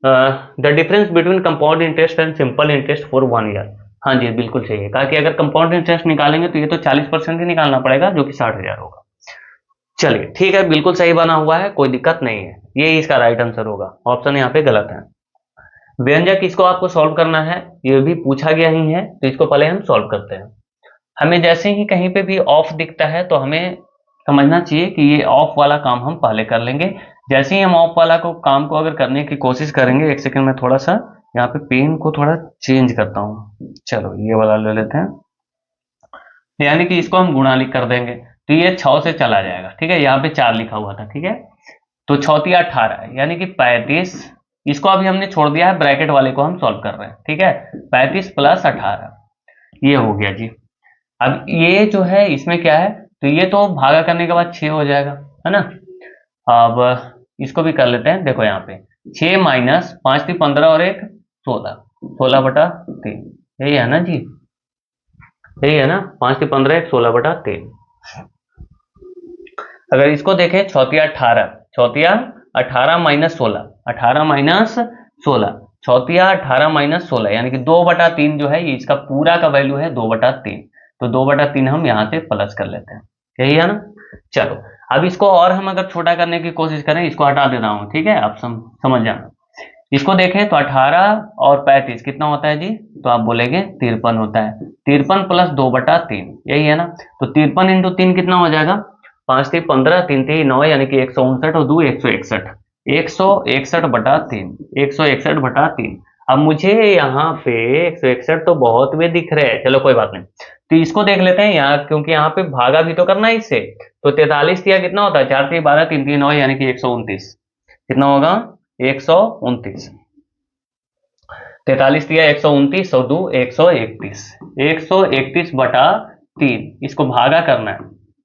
the difference between compound interest and simple interest for 1 year. हाँ जी, बिल्कुल सही है, कहा कि अगर कंपाउंड इंटरेस्ट निकालेंगे तो ये तो 40% ही निकालना पड़ेगा, जो कि 60,000 होगा। चलिए ठीक है, बिल्कुल सही बना हुआ है, कोई दिक्कत नहीं है, ये इसका राइट आंसर होगा, ऑप्शन यहाँ पे गलत है। व्यंजक इसको आपको सॉल्व करना है, ये भी पूछा गया ही है, तो इसको पहले हम सॉल्व करते हैं। हमें जैसे ही कहीं पे भी ऑफ दिखता है तो हमें समझना चाहिए कि ये ऑफ वाला काम हम पहले कर लेंगे। जैसे ही हम ऑफ वाला काम को अगर करने की कोशिश करेंगे, एक सेकंड में थोड़ा सा यहाँ पे पेन को थोड़ा चेंज करता हूँ, चलो ये वाला ले लेते हैं, यानी कि इसको हम गुणालिक कर देंगे तो ये 6 से चला जाएगा। ठीक है, यहाँ पे 4 लिखा हुआ था, ठीक है, तो 6 × 18 है, यानी कि 35। इसको अभी हमने छोड़ दिया है, ब्रैकेट वाले को हम सॉल्व कर रहे हैं। ठीक है, 35 + 18, ये हो गया जी। अब ये जो है इसमें क्या है, तो ये तो भागा करने के बाद 6 हो जाएगा, है ना। अब इसको भी कर लेते हैं, देखो यहाँ पे 6 - 5 × 15 और 1 16, 16/3, यही है ना जी, यही है ना, 5 × 15 1 16/3। अगर इसको देखें 6 × 18, 6 × 18 - 16, 18 - 16, 6 × 18 - 16, यानी कि 2/3 जो है ये इसका पूरा का वैल्यू है 2/3, तो 2/3 हम यहाँ से प्लस कर लेते हैं, यही है ना। चलो अब इसको और हम अगर छोटा करने की कोशिश करें, इसको हटा दे रहा हूँ, ठीक है, आप समझ जाना। इसको देखें तो 18 और 35 कितना होता है जी, तो आप बोलेंगे 53 होता है। 53 प्लस 2/3 यही है ना। तो 53 इंटू 3 कितना हो जाएगा, 5 3 15, 3 3 9, यानी कि 159 और 2 161, 161/3, 161/3। अब मुझे यहाँ पे 161 तो बहुत में दिख रहे हैं, चलो कोई बात नहीं। तो इसको देख लेते हैं यहाँ, क्योंकि यहाँ पे भागा भी तो करना है इससे। तो 43 दिया कितना होता है, 4 3 12, 3 3 9, यानी कि 129। कितना होगा, 129। 43 दिया 129, 102 131, 131/3। इसको भागा करना है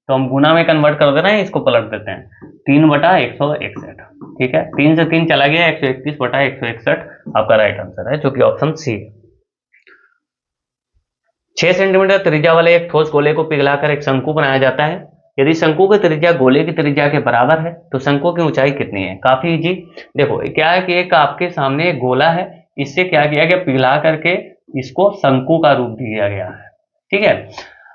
तो हम गुना में कन्वर्ट कर देना है, इसको पलट देते हैं, 3/161। ठीक है, 3 से 3 चला गया, 131/161 आपका राइट आंसर है, जो कि ऑप्शन सी है। 6 सेंटीमीटर त्रिज्या वाले एक ठोस गोले को पिघलाकर एक शंकु बनाया जाता है। यदि शंकु की त्रिज्या गोले की त्रिज्या के बराबर है तो शंकु की ऊंचाई कितनी है। काफी इजी। देखो क्या है कि एक आपके सामने एक गोला है, इससे क्या किया गया, पिघला करके इसको शंकु का रूप दिया गया है। ठीक है,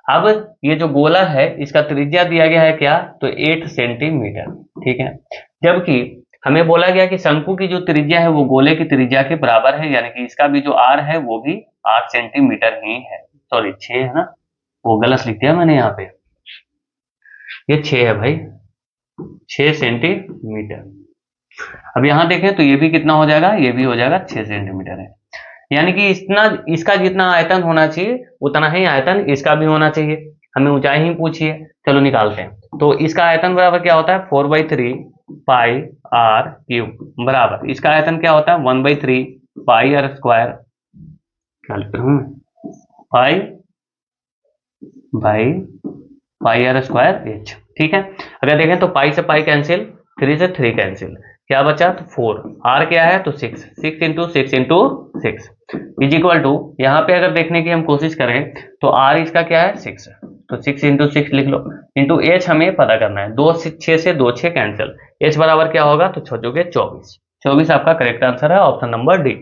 अब ये जो गोला है इसका त्रिज्या दिया गया है क्या, तो 8 सेंटीमीटर। ठीक है, जबकि हमें बोला गया कि शंकु की जो त्रिज्या है वो गोले की त्रिज्या के बराबर है, यानी कि इसका भी जो आर है वो भी 8 सेंटीमीटर ही है। सॉरी 6 है ना, वो गलत लिख दिया मैंने यहाँ पे, ये 6 है भाई, 6 सेंटीमीटर। अब यहाँ देखें तो ये भी कितना हो जाएगा, ये भी हो जाएगा 6 सेंटीमीटर है। यानी कि इतना, इसका जितना आयतन होना चाहिए उतना ही आयतन इसका भी होना चाहिए। हमें ऊंचाई ही पूछी है, चलो निकालते हैं। तो इसका आयतन बराबर क्या होता है, 4/3 पाई आर क्यूब बराबर, इसका आयतन क्या होता है 1/3 pi R square, pi by pi R square H. ठीक है, अगर देखें तो पाई से पाई कैंसिल, 3 से 3 कैंसिल, क्या बचा, तो 4, आर क्या है तो 6, 6 into 6 into 6 is equal to, यहाँ पे अगर देखने की हम कोशिश करें तो आर इसका क्या है 6, तो 6 इंटू 6 लिख लो, इंटू एच हमें पता करना है, 2 6 से 2 6 कैंसिल, एच बराबर क्या होगा, तो 6 जोगे 24, 24 आपका करेक्ट आंसर है, ऑप्शन नंबर डी।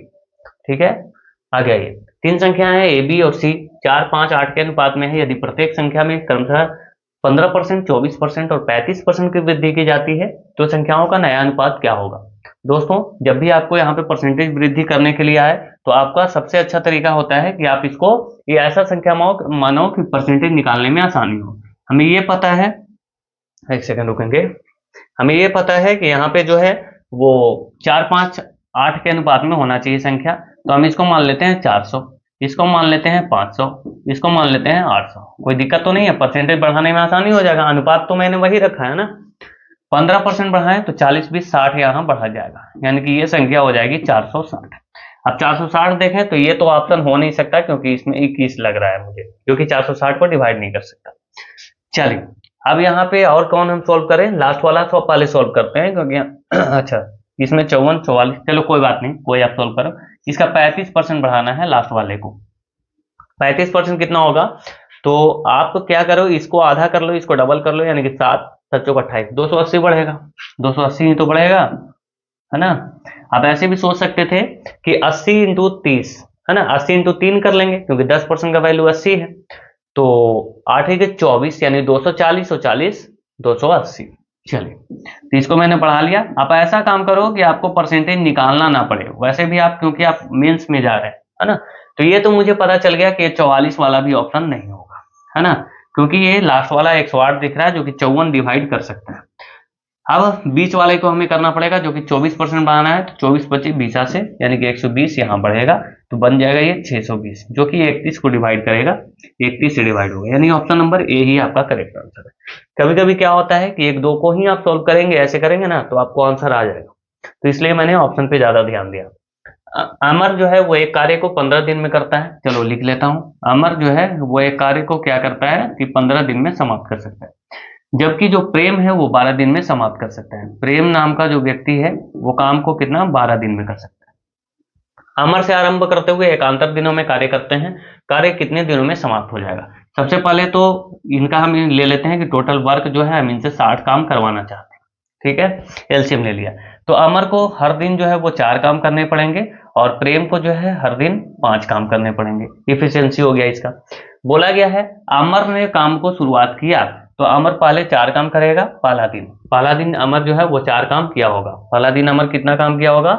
ठीक है, आगे आइए। 3 संख्याएं हैं ए बी और सी, 4 5 8 के अनुपात में है। यदि प्रत्येक संख्या में क्रमशः 15%, 24% और 35% की वृद्धि की जाती है तो संख्याओं का नया अनुपात क्या होगा। दोस्तों जब भी आपको यहाँ पे परसेंटेज वृद्धि करने के लिए आए तो आपका सबसे अच्छा तरीका होता है कि आप इसको ये ऐसा संख्या मानो कि परसेंटेज निकालने में आसानी हो। हमें ये पता है, एक सेकंड रुकेंगे, हमें ये पता है कि यहाँ पे जो है वो 4 5 8 के अनुपात में होना चाहिए संख्या, तो हम इसको मान लेते हैं 400, इसको मान लेते हैं 500, इसको मान लेते हैं 800। कोई दिक्कत तो नहीं है, परसेंटेज बढ़ाने में आसानी हो जाएगा। अनुपात तो मैंने वही रखा है ना, 15% बढ़ाएं तो 40 20 60 यहाँ बढ़ा जाएगा, यानी कि ये संख्या हो जाएगी 460। अब 460 देखें तो ये तो ऑप्शन हो नहीं सकता, क्योंकि इसमें 21 लग रहा है मुझे, क्योंकि 460 को डिवाइड नहीं कर सकता। चलिए अब यहाँ पे और कौन हम सोल्व करें, लास्ट वाला तो पहले सोल्व करते हैं, क्योंकि अच्छा इसमें 54 44, चलो कोई बात नहीं, कोई आप सोल्व करो। इसका 35% बढ़ाना है लास्ट वाले को, 35% कितना होगा, तो आप क्या करो, इसको आधा कर लो, इसको डबल कर लो, यानी कि 7 7 28, 280 बढ़ेगा, 280 ही तो बढ़ेगा, है ना। आप ऐसे भी सोच सकते थे कि 80 इंटू 30, है ना, 80 इंटू 3 कर लेंगे, क्योंकि 10% का वैल्यू 80 है, तो 8 के 24, यानी 240 और 40 280। चलिए तो इसको मैंने पढ़ा लिया। आप ऐसा काम करो कि आपको परसेंटेज निकालना ना पड़े, वैसे भी आप क्योंकि आप मेंस में जा रहे हैं, है ना। तो ये तो मुझे पता चल गया कि 44 वाला भी ऑप्शन नहीं होगा, है ना, क्योंकि ये लास्ट वाला 108 दिख रहा है, जो कि 54 डिवाइड कर सकता है। अब बीच वाले को हमें करना पड़ेगा, जो कि 24% बढ़ाना है, तो 24 25 20 से, यानी कि 120 यहाँ बढ़ेगा, तो बन जाएगा ये 620, जो कि 31 को डिवाइड करेगा, 31 से डिवाइड होगा, यानी ऑप्शन नंबर ए ही आपका करेक्ट आंसर है। कभी कभी क्या होता है कि 1 2 को ही आप सोल्व करेंगे, ऐसे करेंगे ना तो आपको आंसर आ जाएगा, तो इसलिए मैंने ऑप्शन पे ज्यादा ध्यान दिया। अमर जो है वो एक कार्य को 15 दिन में करता है, चलो लिख लेता हूं। अमर जो है वो एक कार्य को क्या करता है कि 15 दिन में समाप्त कर सकता है, जबकि जो प्रेम है वो 12 दिन में समाप्त कर सकता है। प्रेम नाम का जो व्यक्ति है वो काम को कितना 12 दिन में कर सकता है। अमर से आरंभ करते हुए एकांतर दिनों में कार्य करते हैं, कार्य कितने दिनों में समाप्त हो जाएगा। सबसे पहले तो इनका हम ले लेते हैं कि टोटल वर्क जो है हम इनसे 60 काम करवाना चाहते हैं, ठीक है, एलसीएम ले लिया। तो अमर को हर दिन जो है वो 4 काम करने पड़ेंगे, और प्रेम को जो है हर दिन 5 काम करने पड़ेंगे। इफिशियंसी हो गया इसका। बोला गया है अमर ने काम को शुरुआत किया, तो अमर पहले 4 काम करेगा। पहला दिन अमर जो है वो 4 काम किया होगा। पहला दिन अमर कितना काम किया होगा,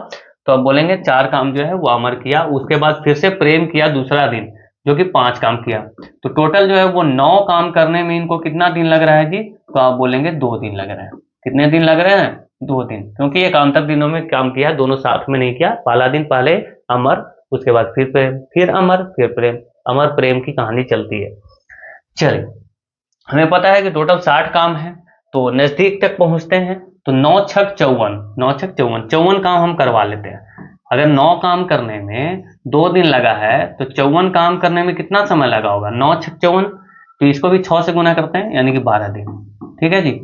तो अब बोलेंगे 4 काम जो है वो अमर किया, उसके बाद फिर से प्रेम किया दूसरा दिन जो कि 5 काम किया, तो टोटल जो है वो 9 काम करने में इनको कितना दिन लग रहा है जी? तो आप बोलेंगे 2 दिन लग रहे हैं। कितने दिन लग रहे हैं? 2 दिन, क्योंकि एकांतर दिनों में काम किया, दोनों साथ में नहीं किया। पहला दिन पहले अमर, उसके बाद फिर प्रेम, फिर अमर, फिर प्रेम, अमर प्रेम की कहानी चलती है। चलिए, हमें पता है कि टोटल 60 काम है, तो नजदीक तक पहुंचते हैं। तो 9 छक 54, 9 छक 54, 54 काम हम करवा लेते हैं। अगर 9 काम करने में 2 दिन लगा है तो 54 काम करने में कितना समय लगा होगा? 9 छक 54, तो इसको भी 6 से गुना करते हैं, यानी कि 12 दिन। ठीक है जी,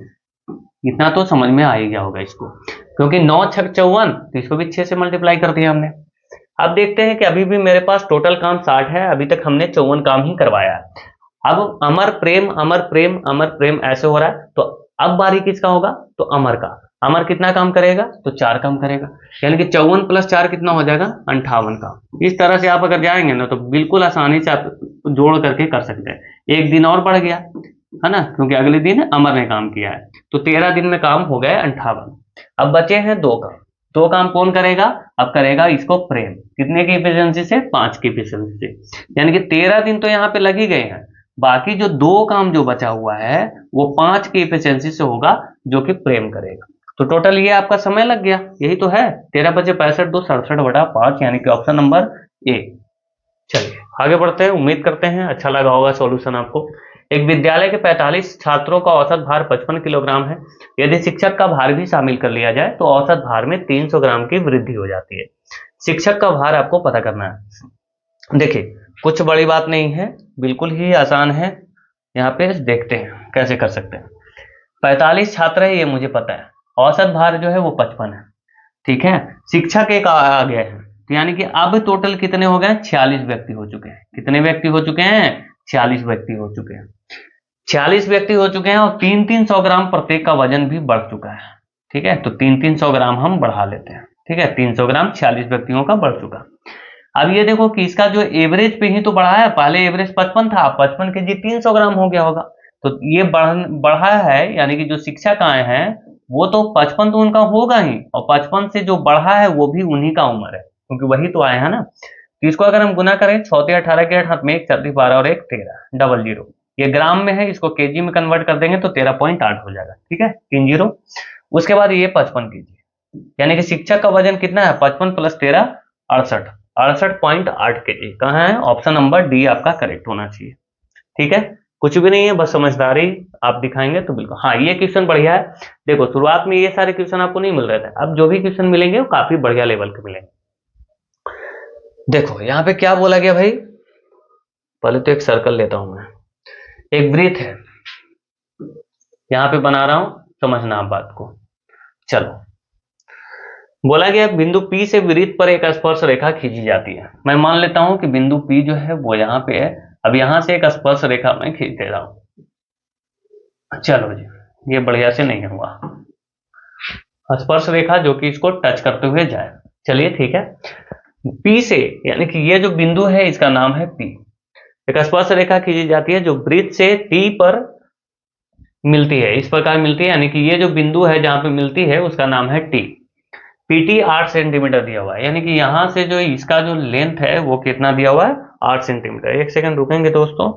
इतना तो समझ में आ ही गया होगा इसको, क्योंकि 9 छक 54, तो इसको भी 6 से मल्टीप्लाई कर दिया हमने। अब देखते हैं कि अभी भी मेरे पास टोटल काम 60 है, अभी तक हमने 54 काम ही करवाया है। अब अमर प्रेम अमर प्रेम अमर प्रेम ऐसे हो रहा है, तो अब बारी किसका होगा? तो अमर का। अमर कितना काम करेगा? तो 4 काम करेगा, यानी कि 54 + 4 कितना हो जाएगा? 58 का। इस तरह से आप अगर जाएंगे ना तो बिल्कुल आसानी से आप जोड़ करके कर सकते हैं। एक दिन और बढ़ गया है ना, क्योंकि अगले दिन अमर ने काम किया है, तो 13 दिन में काम हो गया 58। अब बचे हैं 2 काम। 2 काम कौन करेगा? अब करेगा इसको प्रेम। कितने की एफिशिएंसी से? 5 की एफिशिएंसी से, यानी कि 13 दिन तो यहाँ पे लग ही गए हैं। बाकी जो 2 काम जो बचा हुआ है वो 5 की एफिशिएंसी से होगा, जो कि प्रेम करेगा। तो टोटल ये आपका समय लग गया, यही तो है। 13 बचे 65, 2 67/5, यानी कि ऑप्शन नंबर ए। चलिए आगे बढ़ते हैं, उम्मीद करते हैं अच्छा लगा होगा सॉल्यूशन आपको। एक विद्यालय के 45 छात्रों का औसत भार 55 किलोग्राम है। यदि शिक्षक का भार भी शामिल कर लिया जाए तो औसत भार में 300 ग्राम की वृद्धि हो जाती है। शिक्षक का भार आपको पता करना है। देखिए, कुछ बड़ी बात नहीं है, बिल्कुल ही आसान है। यहाँ पे देखते हैं कैसे कर सकते हैं। 45 छात्र है, ये मुझे पता है। औसत भार जो है वो 55 है, ठीक है। शिक्षक एक आ गया है, तो यानी कि अब टोटल कितने हो गए? 46 व्यक्ति हो चुके हैं। कितने व्यक्ति हो चुके हैं? 46 व्यक्ति हो चुके हैं। 46 व्यक्ति हो चुके हैं और 300-300 ग्राम प्रत्येक का वजन भी बढ़ चुका है, ठीक है। तो 300-300 ग्राम हम बढ़ा लेते हैं, ठीक है। 300 ग्राम 46 व्यक्तियों का बढ़ चुका। अब ये देखो कि इसका जो एवरेज पे ही तो बढ़ा है, पहले एवरेज 55 था, 55 के जी 300 ग्राम हो गया होगा। तो ये बढ़ा है, यानी कि जो शिक्षक आए हैं वो तो 55 तो उनका होगा ही, और 55 से जो बढ़ा है वो भी उन्हीं का उम्र है, क्योंकि वही तो आए हैं ना। तो इसको अगर हम गुना करें, 6 × 18 के हाथ में 1 × 12 और 1 13, 00। ये ग्राम में है, इसको केजी में कन्वर्ट कर देंगे तो 13.8 हो जाएगा, ठीक है, 3 0। उसके बाद ये 55 केजी, यानी कि शिक्षक का वजन कितना है? 55 + 13 68, 68.8 केजी। कहाँ है? ऑप्शन नंबर डी आपका करेक्ट होना चाहिए, ठीक है। कुछ भी नहीं है, बस समझदारी आप दिखाएंगे तो बिल्कुल। हाँ, ये क्वेश्चन बढ़िया है। देखो, शुरुआत में ये सारे क्वेश्चन आपको नहीं मिल रहे थे, अब जो भी क्वेश्चन मिलेंगे वो काफी बढ़िया लेवल के मिलेंगे। देखो यहाँ पे क्या बोला गया भाई, पहले तो एक सर्कल लेता हूं मैं, एक वृत्त है यहाँ पे बना रहा हूं, समझना आप बात को। चलो, बोला गया बिंदु P से वृत्त पर एक स्पर्श रेखा खींची जाती है। मैं मान लेता हूं कि बिंदु P जो है वो यहाँ पे है। अब यहां से एक स्पर्श रेखा मैं खींच दे रहा हूं। चलो जी, ये बढ़िया से नहीं हुआ, स्पर्श रेखा जो कि इसको टच करते हुए जाए। चलिए ठीक है, P से, यानी कि ये जो बिंदु है इसका नाम है P। एक स्पर्श रेखा खींची जाती है जो वृत्त से T पर मिलती है, इस प्रकार मिलती है, यानी कि ये जो बिंदु है जहां पे मिलती है उसका नाम है T। PT 8 सेंटीमीटर दिया हुआ है, यानी कि यहां से जो इसका जो लेंथ है वो कितना दिया हुआ है? 8 सेंटीमीटर। एक सेकंड रुकेंगे दोस्तों,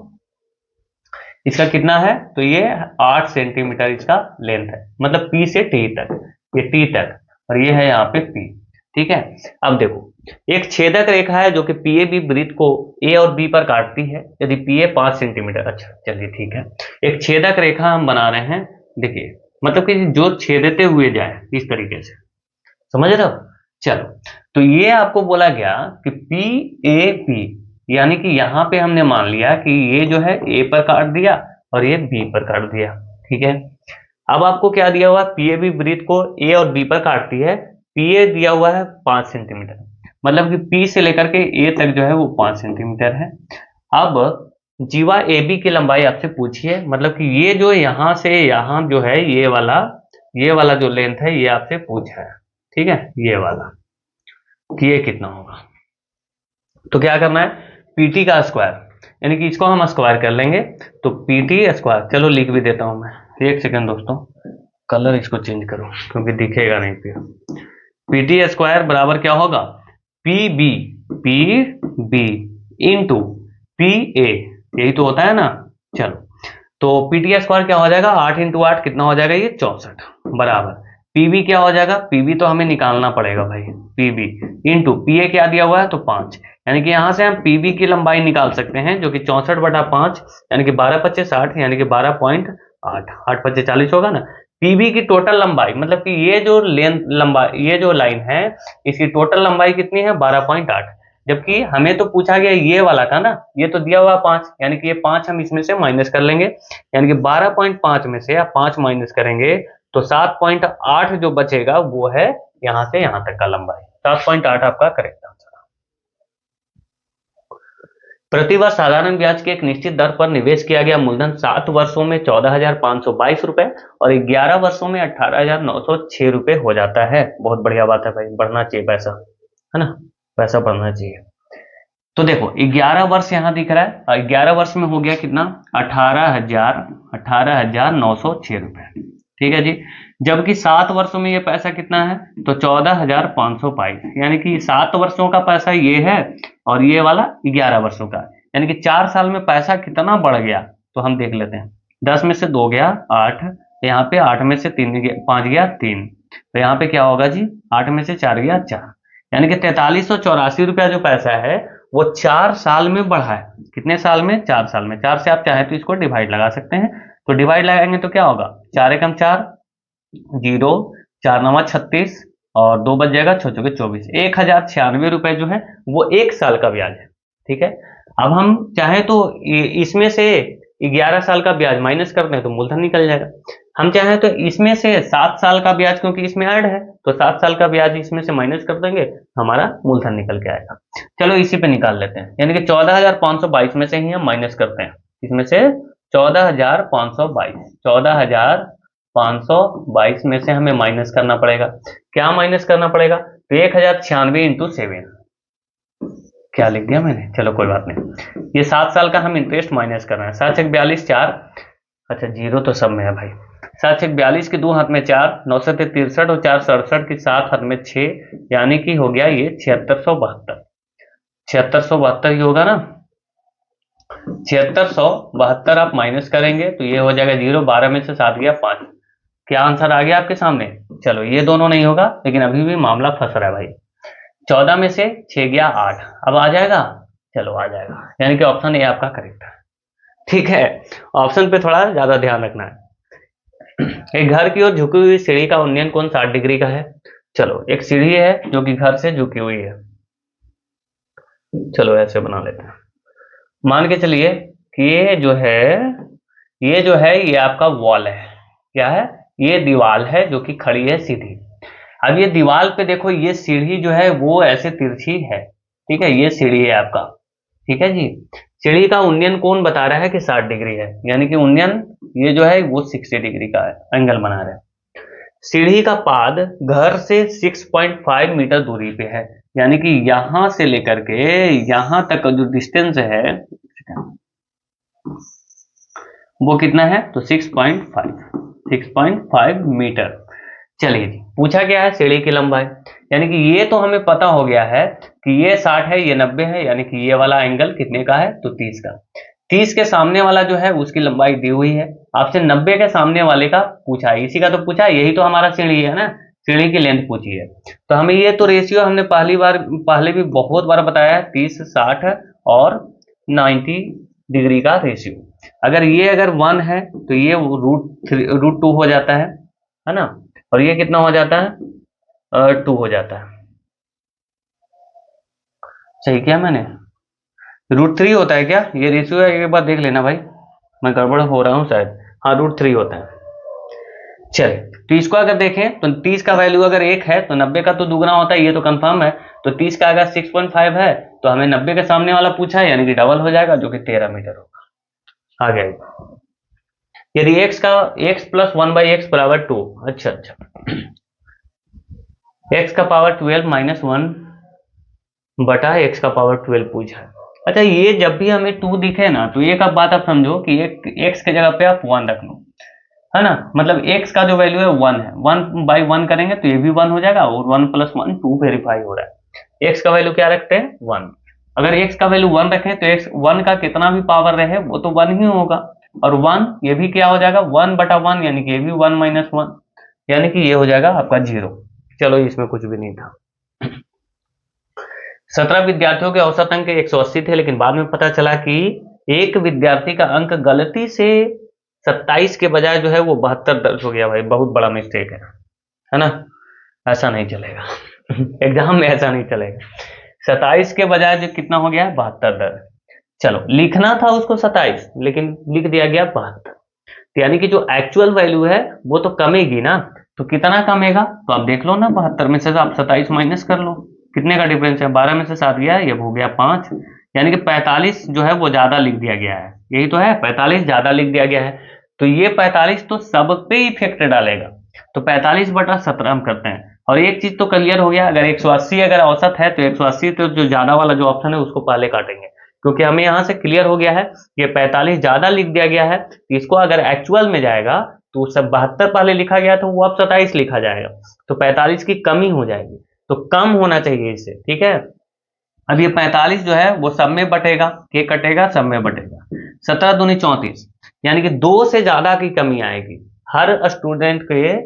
इसका कितना है? तो ये 8 सेंटीमीटर इसका लेंथ है, मतलब P से T तक, ये T तक, और ये है यहाँ पे P, ठीक है। अब देखो, एक छेदक रेखा है जो कि PAB वृत्त को A और B पर काटती है। यदि PA 5 सेंटीमीटर, अच्छा चलिए ठीक है, एक छेदक रेखा हम बना रहे हैं। देखिए, मतलब कि जो छेदते हुए जाए इस तरीके से, समझ रहे हो? चलो, तो ये आपको बोला गया कि PAP, यानी कि यहां पे हमने मान लिया कि ये जो है A पर काट दिया और ये B पर काट दिया, ठीक है। अब आपको क्या दिया हुआ? PAB वृत्त को A और B पर काटती है। PA दिया हुआ है 5 सेंटीमीटर, मतलब कि P से लेकर के A तक जो है वो 5 सेंटीमीटर है। अब जीवा AB की लंबाई आपसे पूछिए, मतलब कि ये जो यहां से यहां जो है ये वाला जो लेंथ है ये आपसे पूछा है, ठीक है, ये वाला, कि ये कितना होगा। तो क्या करना है? PT का स्क्वायर, यानी कि इसको हम स्क्वायर कर लेंगे, तो PT स्क्वायर, चलो लिख भी देता हूं मैं। एक सेकंड दोस्तों, कलर इसको चेंज करो क्योंकि दिखेगा नहीं फिर। पीटी स्क्वायर बराबर क्या होगा, P B, P B into P A, यही तो होता है ना। चलो तो पीटी स्क्वायर क्या हो जाएगा, 8 इंटू 8 कितना हो जाएगा, ये 64 बराबर पीबी क्या हो जाएगा, पीबी तो हमें निकालना पड़ेगा भाई, पीबी इंटू पीए क्या दिया हुआ है तो 5, यानी कि यहां से हम पीबी की लंबाई निकाल सकते हैं जो कि 64/5 यानी कि 12×5 = 60 यानी कि 12.8, 8×5 = 40 होगा ना। पीबी की टोटल लंबाई मतलब कि ये जो लेंथ लंबाई, ये जो लाइन है इसकी टोटल लंबाई कितनी है 12.8, जबकि हमें तो पूछा गया ये वाला था ना, ये तो दिया हुआ 5 यानी कि ये 5 हम इसमें से माइनस कर लेंगे, यानी कि 12.5 में से आप 5 माइनस करेंगे तो 7.8 जो बचेगा वो है यहां से यहां तक का लंबाई, 7.8 आपका करेक्ट आंसर। प्रतिवर्ष साधारण ब्याज के एक निश्चित दर पर निवेश किया गया मूलधन 7 वर्षों में 14,522 रुपए और 11 वर्षों में 18,906 रुपए हो जाता है। बहुत बढ़िया बात है भाई, बढ़ना चाहिए पैसा, है ना, पैसा बढ़ना चाहिए। तो देखो 11 वर्ष यहाँ दिख रहा है और 11 वर्ष में हो गया कितना, 18,906 रुपए, ठीक है जी। जबकि 7 वर्षों में ये पैसा कितना है तो 14,522, यानी कि 7 वर्षों का पैसा ये है और ये वाला 11 वर्षों का, यानी कि 4 साल में पैसा कितना बढ़ गया तो हम देख लेते हैं। 10 में से 2 गया 8, यहाँ पे 8 में से 5 गया 3, तो यहाँ पे क्या होगा जी, 8 में से 4 गया 4, यानी कि 4384 रुपया जो पैसा है वो 4 साल में बढ़ा है। कितने साल में, 4 साल में। 4 से आप चाहे तो इसको डिवाइड लगा सकते हैं, तो डिवाइड लगाएंगे तो क्या होगा, 4 एकम 4, 0, 4 नवा 36 और 2 बच जाएगा 6 चौके 24, 1096 रुपए जो है वो 1 साल का ब्याज है, ठीक है। अब हम चाहे तो इसमें से 11 साल का ब्याज माइनस करते हैं तो मूलधन निकल जाएगा, हम चाहें तो इसमें से 7 साल का ब्याज क्योंकि इसमें ऐड है तो 7 साल का ब्याज इसमें से माइनस कर देंगे, हमारा मूलधन निकल के आएगा। चलो इसी पे निकाल लेते हैं, यानी कि 14,522 में से ही हम माइनस करते हैं, इसमें से 14,522 में से हमें माइनस करना पड़ेगा। क्या माइनस करना पड़ेगा, तो 1096 इंटू 7, क्या लिख दिया मैंने, चलो कोई बात नहीं। ये 7 साल का हम इंटरेस्ट माइनस कर रहे हैं, 7 1 42 4, अच्छा जीरो तो सब में है भाई, 7 1 42 के 2 हाथ में 4, 9 से 63 और 4 67 की 7 हाथ में 6, यानी कि हो गया ये 7672, 7672 ही होगा ना। 7672 आप माइनस करेंगे तो ये हो जाएगा 0, 12 में से 7 गया 5, क्या आंसर आ गया आपके सामने। चलो ये दोनों नहीं होगा लेकिन अभी भी मामला फंस रहा है भाई, 14 में से 6 गया 8, अब आ जाएगा, चलो आ जाएगा, यानी कि ऑप्शन ए आपका करेक्ट है, ठीक है। ऑप्शन पे थोड़ा ज्यादा ध्यान रखना है। एक घर की ओर झुकी हुई सीढ़ी का उन्नयन कोण 60 डिग्री का है। चलो एक सीढ़ी है जो कि घर से झुकी हुई है, चलो ऐसे बना लेते हैं, मान के चलिए कि ये जो है ये आपका वॉल है, क्या है, ये दीवार है जो कि खड़ी है सीधी। अब ये दीवार पे देखो ये सीढ़ी जो है वो ऐसे तिरछी है, ठीक है, ये सीढ़ी है आपका, ठीक है जी। सीढ़ी का उन्नयन कोण बता रहा है कि 60 डिग्री है, यानी कि उन्नयन ये जो है वो 60 डिग्री का है, एंगल बना रहा है। सीढ़ी का पाद घर से 6.5 मीटर दूरी पे है, यानी कि यहां से लेकर के यहां तक का जो डिस्टेंस है वो कितना है तो 6.5 मीटर। चलिए जी, पूछा गया है सीढ़ी की लंबाई, यानी कि ये तो हमें पता हो गया है कि ये 60 है ये 90 है, यानी कि ये वाला एंगल कितने का है तो 30 का। 30 के सामने वाला जो है उसकी लंबाई दी हुई है, आपसे 90 के सामने वाले का पूछा है, इसी का तो पूछा है, यही तो हमारा सीढ़ी है ना, सीढ़ी की लेंथ पूछी है। तो हमें ये तो रेशियो हमने पहले भी बहुत बार बताया है, 30 60 और 90 डिग्री का रेशियो। अगर 1 है तो ये √2 हो जाता है ना, और ये कितना हो जाता है 2 हो जाता है, सही किया मैंने, √3 होता है क्या, ये रेशियो है, एक बार देख लेना भाई, मैं गड़बड़ हो रहा हूँ शायद, हाँ √3 होता है। चलिए तो इसको अगर देखें तो 30 का वैल्यू अगर 1 है तो 90 का तो दुगना होता है, ये तो कंफर्म है। तो 30 का अगर 6.5 है तो हमें 90 के सामने वाला पूछा है, यानी कि डबल हो जाएगा जो कि 13 मीटर होगा। आ गया, यदि x + 1/x = 2, अच्छा x का पावर 12 - 1 बटा x का पावर 12 पूछा है। अच्छा ये जब भी हमें 2 दिखे ना तो एक अब बात आप समझो कि एक x की जगह पे आप 1 रख लो, है ना, मतलब x का जो वैल्यू है 1 है, 1/1 करेंगे तो ये भी 1 हो जाएगा, और 1 + 1 2 वेरीफाई हो रहा है। x का वैल्यू क्या रखते हैं 1। अगर x का वैल्यू 1 रखें तो x 1 का कितना भी पावर रहे वो तो 1 ही होगा, और 1 ये भी क्या हो जाएगा 1/1, यानी कि ये भी 1 - 1, यानी कि ये हो जाएगा आपका 0। चलो इसमें कुछ भी नहीं था। 17 विद्यार्थियों के औसत अंक 180 थे, लेकिन बाद में पता चला कि एक विद्यार्थी का अंक गलती से 27 के बजाय जो है वो 72 दर्ज हो गया। भाई बहुत बड़ा मिस्टेक है ना, ऐसा नहीं चलेगा। एग्जाम में ऐसा नहीं चलेगा। 27 के बजाय जो कितना हो गया 72 दर्ज। चलो लिखना था उसको 27, लेकिन लिख दिया गया 72, तो यानी कि जो एक्चुअल वैल्यू है वो तो कमेगी ना, तो कितना कमेगा तो आप देख लो ना, 72 में से आप 27 माइनस कर लो, कितने का डिफरेंस है, 12 में से 7 गया, ये हो गया 5, यानी कि 45 जो है वो ज्यादा लिख दिया गया है, यही तो है 45 ज्यादा लिख दिया गया है। तो ये 45 तो सब पे इफेक्ट डालेगा, तो 45/17 हम करते हैं। और एक चीज तो क्लियर हो गया, अगर 180 अगर औसत है तो 180 तो जो ज्यादा वाला जो ऑप्शन है उसको पहले काटेंगे, क्योंकि हमें यहां से क्लियर हो गया है ये 45 ज्यादा लिख दिया गया है, इसको अगर एक्चुअल में जाएगा तो सब 72 पहले लिखा गया था वो अब 27 लिखा जाएगा, तो 45 की कमी हो जाएगी, तो कम होना चाहिए इससे, ठीक है। अब ये 45 जो है वो सब में बटेगा, के कटेगा सब में बटेगा, 17 दूनी 34, यानी कि 2 से ज्यादा की कमी आएगी हर स्टूडेंट के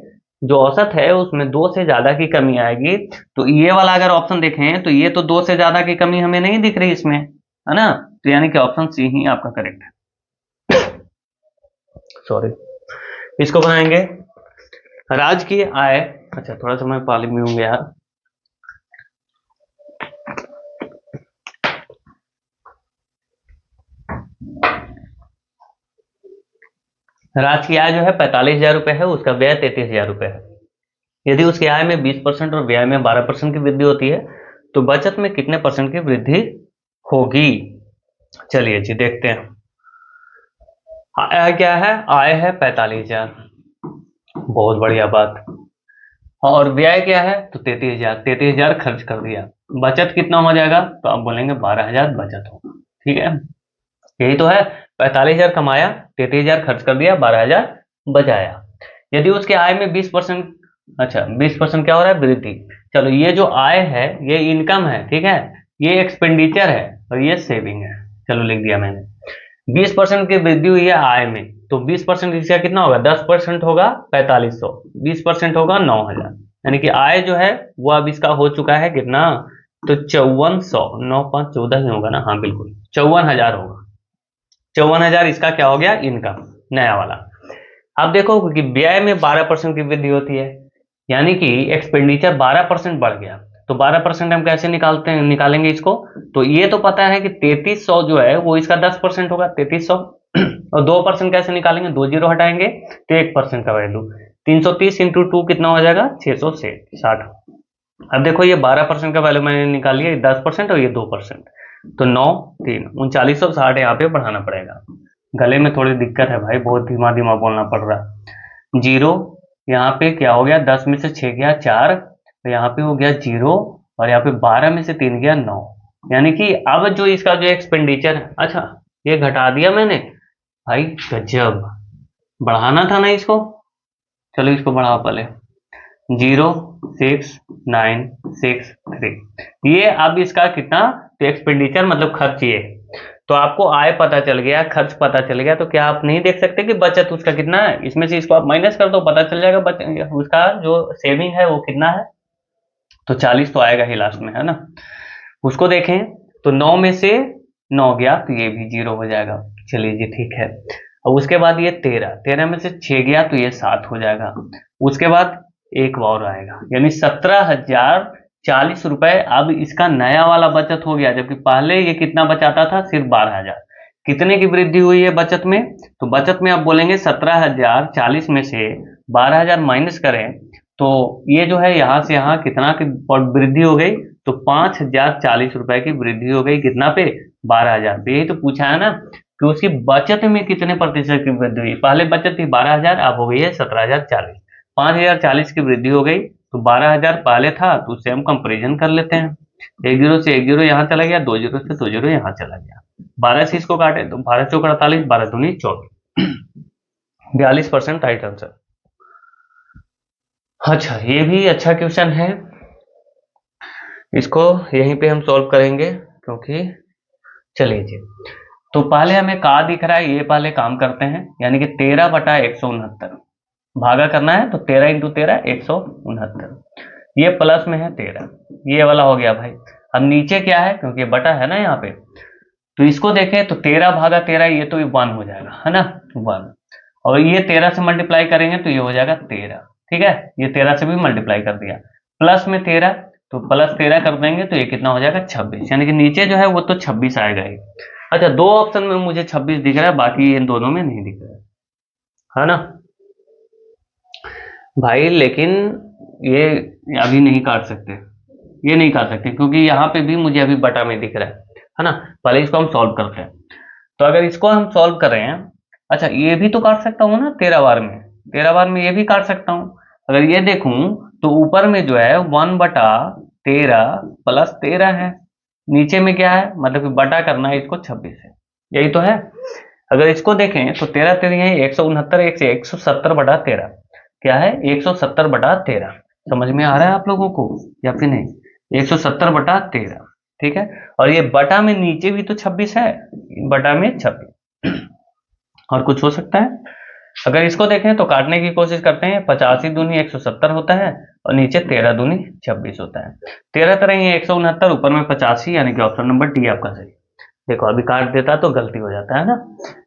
जो औसत है उसमें 2 से ज्यादा की कमी आएगी। तो ये वाला अगर ऑप्शन देखें तो ये तो 2 से ज्यादा की कमी हमें नहीं दिख रही इसमें, है ना, तो यानी कि ऑप्शन सी ही आपका करेक्ट है। सॉरी, इसको बनाएंगे राज्य की आय। अच्छा थोड़ा सा मैं पाली में हूँ यार। राज्य की आय जो है 45,000 रुपए है, उसका व्यय 33,000 रुपए है। यदि उसकी आय में 20% और व्यय में 12% की वृद्धि होती है तो बचत में कितने % की वृद्धि होगी। चलिए जी देखते हैं। आय क्या है, आय है 45,000, बहुत बढ़िया बात, और व्यय क्या है तो 33,000, 33,000 खर्च कर दिया, बचत कितना हो जाएगा तो आप बोलेंगे 12,000 बचत हो, ठीक है, यही तो है। 45,000 कमाया, 33,000 खर्च कर दिया, 12,000 बचाया। यदि उसके आय में 20%, अच्छा 20% क्या हो रहा है वृद्धि, चलो ये जो आय है ये इनकम है, ठीक है, ये एक्सपेंडिचर है और ये सेविंग है, चलो लिख दिया मैंने। 20% की वृद्धि हुई है आय में, तो 20% इसका कितना होगा 10% होगा 4500, 20% होगा 9,000, यानी कि आय जो है वो अब इसका हो चुका है कितना तो 5400, 9 5 14 ही होगा ना, हाँ बिल्कुल 54,000 होगा, 54,000 इसका क्या हो गया इनकम नया वाला। अब देखो कि व्यय में 12% की वृद्धि होती है, यानी कि एक्सपेंडिचर 12% बढ़ गया, तो 12% हम कैसे निकालेंगे इसको, तो ये तो पता है कि 3300 जो है वो इसका 10% होगा 3300, और 2% कैसे निकालेंगे, 2 जीरो हटाएंगे तो 1% का वैल्यू, 330 इंटू 2 कितना हो जाएगा 660। अब देखो ये 12% का वैल्यू मैंने निकाल लिया, 10% और ये 2%, तो 9 3 3960 यहाँ पे बढ़ाना पड़ेगा। गले में थोड़ी दिक्कत है भाई, बहुत धीमा धीमा बोलना पड़ रहा है। जीरो यहाँ पे क्या हो गया, 10 में से 6 गया 4, तो यहाँ पे हो गया 0, और यहाँ पे 12 में से 3 गया 9, यानी कि अब जो इसका जो एक्सपेंडिचर है, अच्छा ये घटा दिया मैंने भाई, गजब, बढ़ाना था ना इसको, चलो इसको बढ़ाओ पहले, 06963, ये अब इसका कितना तो एक्सपेंडिचर मतलब खर्च ये, तो आपको आय पता चल गया खर्च पता चल गया, तो क्या आप नहीं देख सकते कि बचत उसका कितना है, इसमें से इसको आप माइनस कर दो पता चल जाएगा उसका जो सेविंग है वो कितना है, तो 40 तो आएगा ही लास्ट में, है ना। उसको देखें तो 9 में से 9 गया तो ये भी 0 हो जाएगा, चलिए जी ठीक है। और उसके बाद ये 13 में से 6 गया तो ये 7 हो जाएगा, उसके बाद एक और आएगा, यानी 17,040 रुपए अब इसका नया वाला बचत हो गया, जबकि पहले ये कितना बचाता था सिर्फ 12,000। कितने की वृद्धि हुई है बचत में, तो बचत में आप बोलेंगे 17,040 में से 12,000 माइनस करें तो ये जो है यहाँ से यहाँ कितना की वृद्धि हो गई, तो 5,040 रुपए की वृद्धि हो गई, कितना पे 12,000 पे, यही तो पूछा है ना कि उसकी बचत में कितने प्रतिशत की वृद्धि हुई, पहले बचत थी 12,000 अब हो गई है 17,040, 5,040 की वृद्धि हो गई, तो 12,000 पहले था तो उससे हम कंपेरिजन कर लेते हैं, 1 जीरो से 1 जीरो यहाँ चला गया, 2 जीरो से 2 जीरो यहाँ चला गया, 12 से इसको काटे तो 12 चौक 48, 12 दूनी 24, 42% राइट आंसर। अच्छा, ये भी अच्छा क्वेश्चन है, इसको यहीं पे हम सॉल्व करेंगे क्योंकि, चलिए जी। तो पहले हमें का दिख रहा है, ये पहले काम करते हैं, यानी कि 13/169 भागा करना है, तो 13 × 13 169, ये प्लस में है 13, ये वाला हो गया भाई। अब नीचे क्या है, क्योंकि बटा है ना यहाँ पे, तो इसको देखें तो 13/13 ये तो 1 हो जाएगा, है ना, 1। और ये 13 से मल्टीप्लाई करेंगे तो ये हो जाएगा 13, ठीक है, ये 13 से भी मल्टीप्लाई कर दिया, प्लस में 13, तो प्लस 13 कर देंगे तो ये कितना हो जाएगा 26, यानी कि नीचे जो है वो तो 26 आएगा ही। अच्छा, दो ऑप्शन में मुझे 26 दिख रहा है, बाकी इन दोनों में नहीं दिख रहा है ना भाई। लेकिन ये अभी नहीं काट सकते, ये नहीं काट सकते क्योंकि यहाँ पे भी मुझे अभी बटा में दिख रहा है ना। पहले इसको हम सॉल्व करते हैं, तो अगर इसको हम सॉल्व कर रहे हैं, अच्छा ये भी तो काट सकता हूँ ना 13 बार में, 13 बार में ये भी काट सकता हूँ। अगर ये देखूं तो ऊपर में जो है 1/13 प्लस 13 है, नीचे में क्या है, मतलब कि बटा करना है इसको 26 है, यही तो है। अगर इसको देखें तो 13 है 169, 170/13 क्या है, 170/13। समझ में आ रहा है आप लोगों को या फिर नहीं, 170/13, ठीक है। और ये बटा में नीचे भी तो 26 है, बटा में 26 और कुछ हो सकता है। अगर इसको देखें तो काटने की कोशिश करते हैं, 85 दूनी 170 होता है और नीचे 13 दूनी 26 होता है, 13 तरह 169, ऊपर में 85, यानी कि ऑप्शन नंबर डी आपका सही। देखो अभी काट देता तो गलती हो जाता है ना,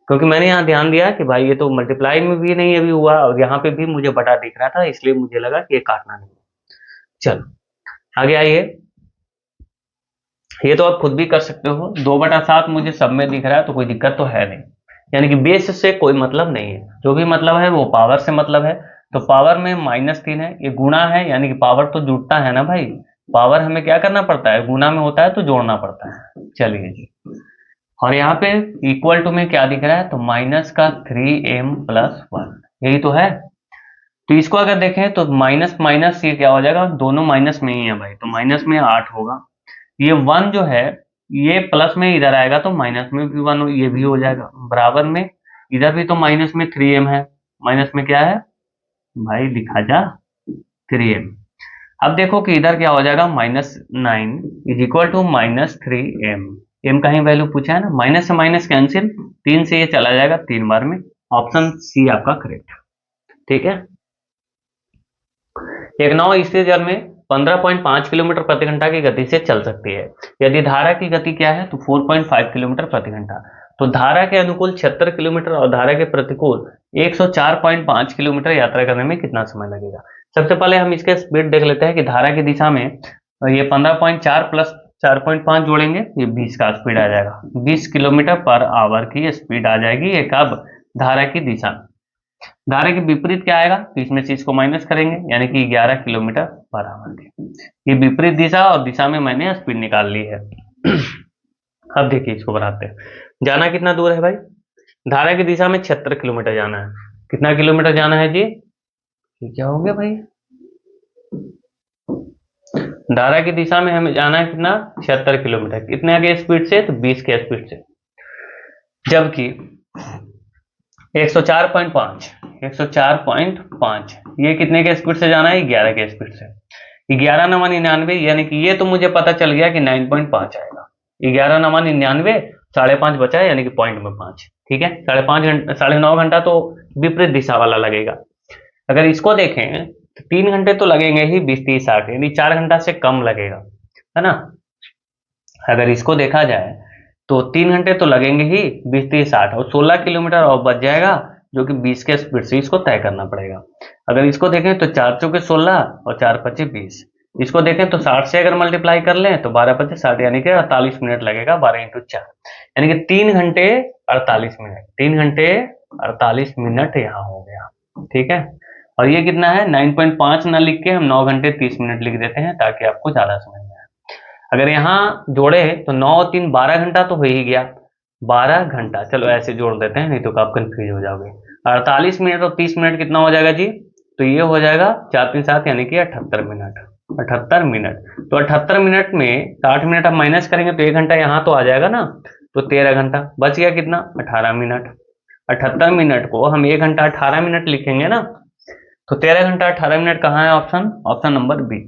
क्योंकि मैंने यहाँ ध्यान दिया कि भाई ये तो मल्टीप्लाई में भी नहीं अभी हुआ और यहाँ पे भी मुझे बटा दिख रहा था, इसलिए मुझे लगा कि ये काटना नहीं। चलो आगे आइए, ये तो आप खुद भी कर सकते हो, 2/7 मुझे सब में दिख रहा है तो कोई दिक्कत तो है नहीं, यानी कि बेस से कोई मतलब नहीं है, जो भी मतलब है वो पावर से मतलब है। तो पावर में -3 है, ये गुणा है, यानी कि पावर तो जुड़ता है ना भाई, पावर हमें क्या करना पड़ता है, गुणा में होता है तो जोड़ना पड़ता है। चलिए जी, और यहाँ पे इक्वल टू में क्या दिख रहा है, तो -3m+1, यही तो है। तो इसको अगर देखें तो माइनस माइनस ये क्या हो जाएगा, दोनों माइनस में ही है भाई, तो माइनस में 8 होगा। ये 1 जो है ये प्लस में इधर आएगा तो माइनस में भी 1 ये भी हो जाएगा, बराबर में इधर भी तो माइनस में 3m है, माइनस में क्या है भाई, लिखा जा 3m। अब देखो कि इधर क्या हो जाएगा, -9 = -3m, m का ही वैल्यू पूछा है ना, माइनस से माइनस कैंसिल, 3 से ये चला जाएगा 3 बार में, ऑप्शन सी आपका करेक्ट, ठीक है। एक नाव स्थिर जल में 15.5 किलोमीटर प्रति घंटा की गति से चल सकती है, यदि धारा की गति क्या है, तो 4.5 किलोमीटर प्रति घंटा। तो धारा के अनुकूल 76 किलोमीटर और धारा के प्रतिकूल 104.5 किलोमीटर यात्रा करने में कितना समय लगेगा। सबसे पहले हम इसके स्पीड देख लेते हैं कि धारा की दिशा में ये 15.4 प्लस 4.5 जोड़ेंगे, ये 20 का स्पीड आ जाएगा, 20 किलोमीटर पर आवर की स्पीड आ जाएगी, एक अब धारा की दिशा। धारा के विपरीत क्या आएगा, तो इसमें से इसको माइनस करेंगे, यानी कि 11 किलोमीटर पर आवर की। ये विपरीत दिशा और दिशा में मैंने स्पीड निकाल ली है। अब देखिए इसको बनाते हैं, जाना कितना दूर है भाई, धारा की दिशा में 76 किलोमीटर जाना है, कितना किलोमीटर जाना है जी, ये क्या हो गया भाई, धारा की दिशा में हमें जाना है कितना, 76 किलोमीटर, कितने के स्पीड से, तो 20 के स्पीड से। जबकि 104.5 ये कितने के स्पीड से जाना है, 11 के स्पीड से, 11 नमा 99, यानी कि ये तो मुझे पता चल गया कि 9.5 आएगा, 11 नमा 99, 5.5 बचा है, यानी कि पॉइंट में 5, ठीक है। 5.5 घंटा, 9.5 घंटा तो विपरीत दिशा वाला लगेगा। अगर इसको देखें तो 3 घंटे तो लगेंगे ही, 20 30 60, यानी 4 घंटा से कम लगेगा, है ना। अगर इसको देखा जाए तो 3 घंटे तो लगेंगे ही, 20 30 60 और 16 किलोमीटर और बच जाएगा, जो कि 20 के स्पीड से इसको तय करना पड़ेगा। अगर इसको देखें तो 4 चौके 16 और 4 पच्चे 20, इसको देखें तो 60 से अगर मल्टीप्लाई कर लें तो 12 पच्चे 60, यानी कि 48 मिनट लगेगा, 12 × 4, यानी कि 3 घंटे 48 मिनट, 3 घंटे 48 मिनट यहाँ हो गया, ठीक है। और ये कितना है, 9.5 ना लिख के हम 9 घंटे 30 मिनट लिख देते हैं ताकि आपको ज्यादा समझ में आए। अगर यहाँ जोड़े तो 9 और 3 12 घंटा तो हो ही गया, 12 घंटा, चलो ऐसे जोड़ देते हैं, नहीं तो आप कंफ्यूज हो जाओगे। 48 मिनट और 30 मिनट कितना हो जाएगा जी, तो ये हो जाएगा 4 3 7, यानी कि 78 मिनट, 78 मिनट। तो 78 मिनट में 60 मिनट आप माइनस करेंगे तो 1 घंटा यहाँ तो आ जाएगा ना, तो 13 घंटा बच गया, कितना 18 मिनट, 78 मिनट को हम 1 घंटा 18 मिनट लिखेंगे ना, तो 13 घंटा 18 मिनट कहाँ है? Option number B.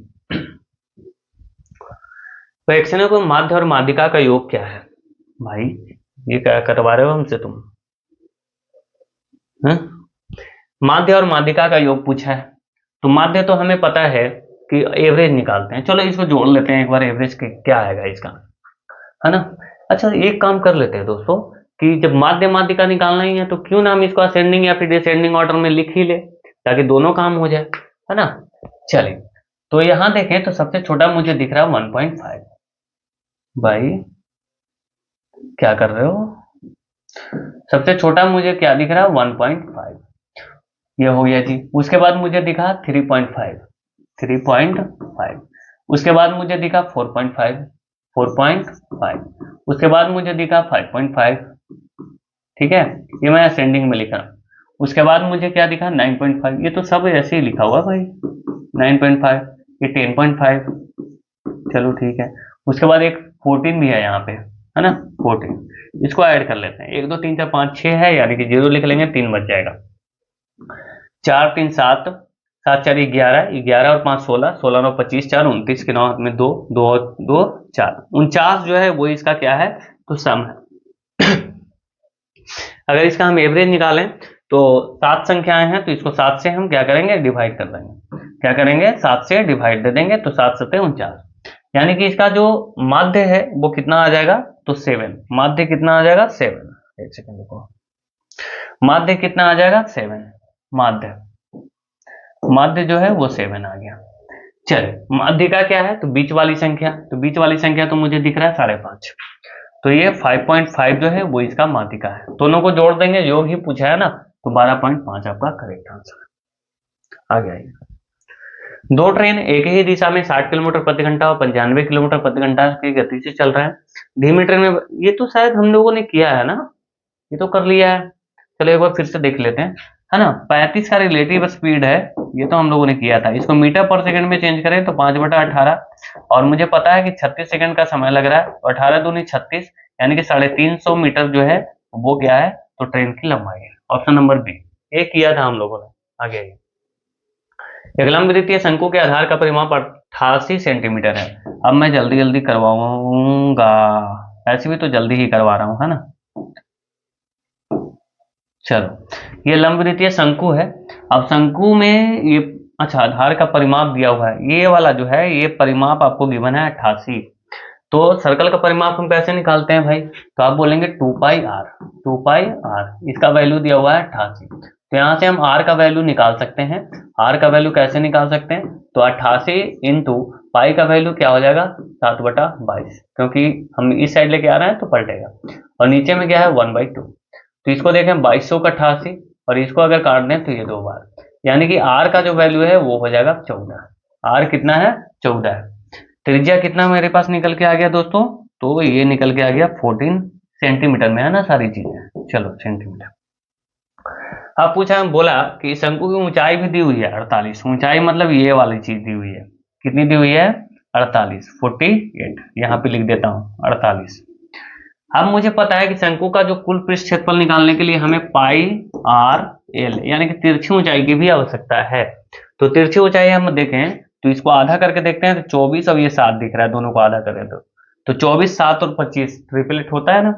फ्रैक्शनों को माध्य और माध्यिका का योग क्या है? भाई ये क्या करवा रहे हो हमसे तुम? हैं? माध्य और माध्यिका का योग पूछा है, तो माध्य तो हमें पता है कि एवरेज निकालते हैं, चलो इसको जोड़ लेते हैं एक बार, एवरेज क्या आएगा इसका, है ना। अच्छा एक काम कर लेते हैं दोस्तों, कि जब माध्य माध्यिका निकालना ही है तो क्यों ना हम इसको असेंडिंग या फिर डिसेंडिंग ऑर्डर में लिख ही ले, ताकि दोनों काम हो जाए, है ना। चलिए तो यहां देखें तो सबसे छोटा मुझे दिख रहा है 1.5। भाई क्या कर रहे हो? सबसे छोटा मुझे क्या दिख रहा है? 1.5, ये हो गया जी। उसके बाद मुझे दिखा 3.5, 3.5। उसके बाद मुझे दिखा 4.5, 4.5। उसके बाद मुझे दिखा 5.5, ठीक है, ये मैं असेंडिंग में लिखा। उसके बाद मुझे क्या दिखा? 9.5, ये तो सब ऐसे ही लिखा हुआ भाई, 9.5, ये 10.5, चलो ठीक है। उसके बाद एक 14 भी है यहाँ पे, है ना, 14, इसको ऐड कर लेते हैं। 1 2 3 4 5 6 है, यानी कि 0 लिख लेंगे, 3 बच जाएगा। 4 3 7, 7 4 11, 11 और 5 16, 16 9 25, 4 29 के 9 में 2 2 2 4, 49 जो है वो इसका क्या है? तो सम है। अगर इसका हम एवरेज निकालें तो 7 संख्याएं हैं, तो इसको 7 से हम क्या करेंगे? डिवाइड कर देंगे। क्या करेंगे? 7 से डिवाइड दे देंगे, तो 7 7 49, यानी कि इसका जो माध्य है वो कितना आ जाएगा? तो 7। माध्य कितना आ जाएगा? 7। एक सेकंड रुको, माध्य कितना आ जाएगा? 7। माध्य माध्य जो है वो 7 आ गया। चलिए माध्यिका क्या है? तो बीच वाली संख्या, तो बीच वाली संख्या तो मुझे दिख रहा है 5.5, तो ये 5.5 जो है वो इसका माध्यिका है। दोनों को जोड़ देंगे, योग ही पूछा है ना, तो 12.5 आपका करेक्ट आंसर आ गया। दो ट्रेन एक ही दिशा में 60 किलोमीटर प्रति घंटा और 95 किलोमीटर प्रति घंटा की गति से चल रहा है। धीमी ट्रेन में, ये तो शायद हम लोगों ने किया है ना, ये तो कर लिया है। चलो एक बार फिर से देख लेते हैं, है ना। 35 का रिलेटिव स्पीड है, ये तो हम लोगों ने किया था। इसको मीटर पर सेकंड में चेंज करें तो 5/18, और मुझे पता है कि 36 सेकंड का समय लग रहा है, और 18 दूनी 36, यानी कि 350 मीटर जो है वो क्या है? तो ट्रेन की लंबाई है। ऑप्शन नंबर बी, ये किया था हम लोगों ने। आगे आइए। एक लंबवृत्तीय शंकु के आधार का परिमाप 88 सेंटीमीटर है। अब मैं जल्दी जल्दी करवाऊंगा, ऐसे भी तो जल्दी ही करवा रहा हूं, है ना। चलो ये लंबवृत्तीय शंकु है। अब शंकु में ये, अच्छा, आधार का परिमाप दिया हुआ है, ये वाला जो है ये परिमाप आपको गिवन है 88। तो सर्कल का परिमाप हम कैसे निकालते हैं भाई? तो आप बोलेंगे 2πr, 2πr, इसका वैल्यू दिया हुआ है 88, तो यहां से हम r का वैल्यू निकाल सकते हैं। r का वैल्यू कैसे निकाल सकते हैं? तो 88 इंटू पाई का वैल्यू क्या हो जाएगा? 7/22, क्योंकि हम इस साइड लेके आ रहे हैं तो पलटेगा, और नीचे में क्या है? 1/2। तो इसको देखें 2200 का 88, और इसको अगर काट दें तो ये 2 बार, यानी कि r का जो वैल्यू है वो हो जाएगा 14। r कितना है? 14 है। त्रिज्या कितना मेरे पास निकल के आ गया दोस्तों? तो ये निकल के आ गया 14 सेंटीमीटर में, है ना सारी चीजें। चलो सेंटीमीटर। अब पूछा, हम बोला कि शंकु की ऊंचाई भी दी हुई है 48, ऊंचाई मतलब ये वाली चीज दी हुई है, कितनी दी हुई है? 48, 48, यहाँ पे लिख देता हूँ 48। अब मुझे पता है कि शंकु का जो कुल पृष्ठ क्षेत्रफल निकालने के लिए हमें पाई आर एल, यानी कि तिरछी ऊंचाई की भी आवश्यकता है। तो तिरछी ऊंचाई हम देखें तो इसको आधा करके देखते हैं, तो 24 और ये 7 दिख रहा है, दोनों को आधा करें तो 24, 7 और 25 ट्रिपलेट होता है ना,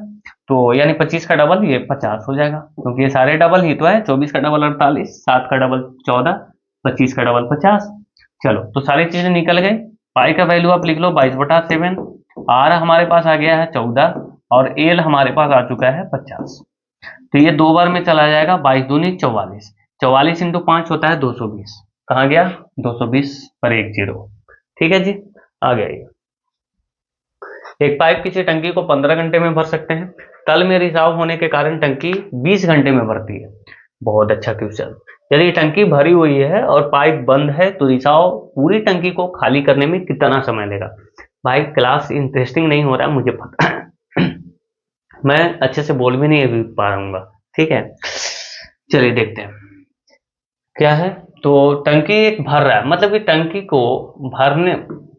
तो यानी 25 का डबल ये 50 हो जाएगा, क्योंकि ये सारे डबल ही तो है। 24 का डबल 48, 7 का डबल 14, 25 का डबल 50। चलो तो सारी चीजें निकल गई। पाई का वैल्यू आप लिख लो 22/7, आर हमारे पास आ गया है 14, और एल हमारे पास आ चुका है 50। तो ये 2 बार में चला जाएगा, 22 दूनी 44, 44 इंटू 5 होता है 220। कहाँ गया? 220 पर 1 0। ठीक है जी, आ गया ये। एक पाइप किसी टंकी को 15 घंटे में भर सकते हैं, तल में रिसाव होने के कारण टंकी 20 घंटे में भरती है। बहुत अच्छा क्वेश्चन। यदि टंकी भरी हुई है और पाइप बंद है तो रिसाव पूरी टंकी को खाली करने में कितना समय लेगा? भाई क्लास इंटरेस्टिंग नहीं हो रहा मुझे पता है। मैं अच्छे से बोल भी नहीं पाऊंगा, ठीक है। चलिए देखते हैं क्या है। तो टंकी एक भर रहा है, मतलब कि टंकी को भरने,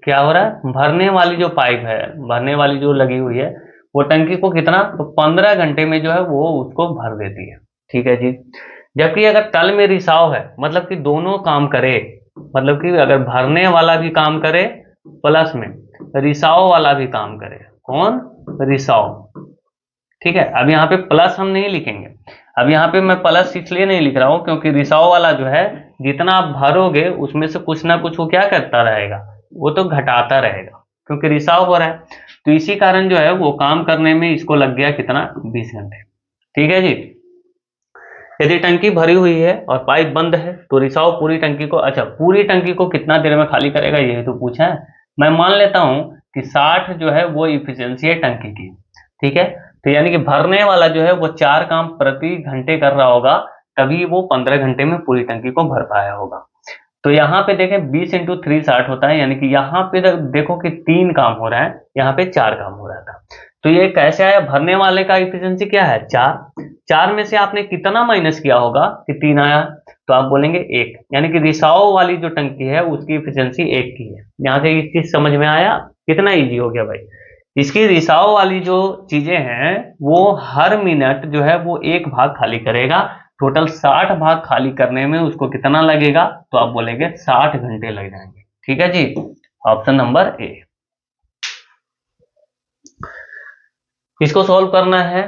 क्या हो रहा है? भरने वाली जो पाइप है, भरने वाली जो लगी हुई है, वो टंकी को कितना? तो 15 घंटे में जो है वो उसको भर देती है। ठीक है जी। जबकि अगर तल में रिसाव है, मतलब कि दोनों काम करे, मतलब कि अगर भरने वाला भी काम करे प्लस में रिसाव वाला भी काम करे, कौन? रिसाव। ठीक है, अब यहाँ पे प्लस हम नहीं लिखेंगे। अब यहाँ पे मैं प्लस इसलिए नहीं लिख रहा हूँ क्योंकि रिसाव वाला जो है जितना आप भरोगे उसमें से कुछ ना कुछ वो क्या करता रहेगा, वो तो घटाता रहेगा, क्योंकि रिसाव हो रहा है। तो इसी कारण जो है वो काम करने में इसको लग गया कितना, 20 घंटे। ठीक है जी। यदि टंकी भरी हुई है और पाइप बंद है तो रिसाव पूरी टंकी को, अच्छा पूरी टंकी को कितना देर में खाली करेगा यही तो पूछा है। मैं मान लेता हूं कि 60 जो है वो इफिशियंसी है टंकी की। ठीक है, तो यानी कि भरने वाला जो है वो 4 काम प्रति घंटे कर रहा होगा, तभी वो 15 घंटे में पूरी टंकी को भर पाया होगा। तो यहाँ पे देखें 20 इंटू 3 60 होता है, यानी कि यहाँ पे देखो कि 3 काम हो रहा है, यहाँ पे 4 काम हो रहा था। तो ये कैसे आया? भरने वाले का इफिशियंसी क्या है? 4। 4 में से आपने कितना माइनस किया होगा कि 3 आया? तो आप बोलेंगे 1, यानी कि रिसाव वाली जो टंकी है उसकी इफिशियंसी 1 की है। यहाँ से इस चीज समझ में आया? कितना इजी हो गया भाई। इसकी रिसाव वाली जो चीजें हैं वो हर मिनट जो है वो 1 भाग खाली करेगा। टोटल 60 भाग खाली करने में उसको कितना लगेगा? तो आप बोलेंगे 60 घंटे लग जाएंगे। ठीक है जी, ऑप्शन नंबर ए। इसको सॉल्व करना है।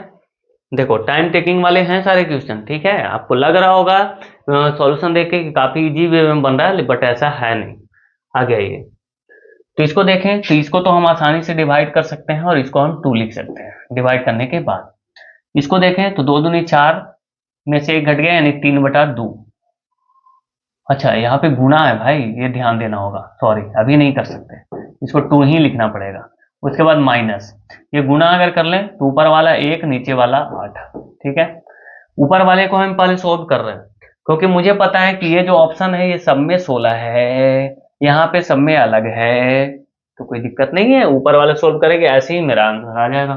देखो टाइम टेकिंग वाले हैं सारे क्वेश्चन। ठीक है, आपको लग रहा होगा सॉल्यूशन देख के कि काफी इजी वे में बन रहा है, बट ऐसा है नहीं। आगे आइए, तो इसको देखें, तो इसको तो हम आसानी से डिवाइड कर सकते हैं और इसको हम 2 लिख सकते हैं डिवाइड करने के बाद। इसको देखें तो 2 दूनी 4 में से 1 घट गया, यानी 3/2। अच्छा यहाँ पे गुणा है भाई, ये ध्यान देना होगा, सॉरी अभी नहीं कर सकते, इसको 2 ही लिखना पड़ेगा। उसके बाद माइनस, ये गुणा अगर कर लें तो ऊपर वाला 1 नीचे वाला 8। ठीक है, ऊपर वाले को हम पहले सोल्व कर रहे हैं क्योंकि मुझे पता है कि ये जो ऑप्शन है ये सब में 16 है, यहाँ पे सब में अलग है, तो कोई दिक्कत नहीं है, ऊपर वाला सोल्व करेंगे ऐसे ही मेरा आंसर आ जाएगा।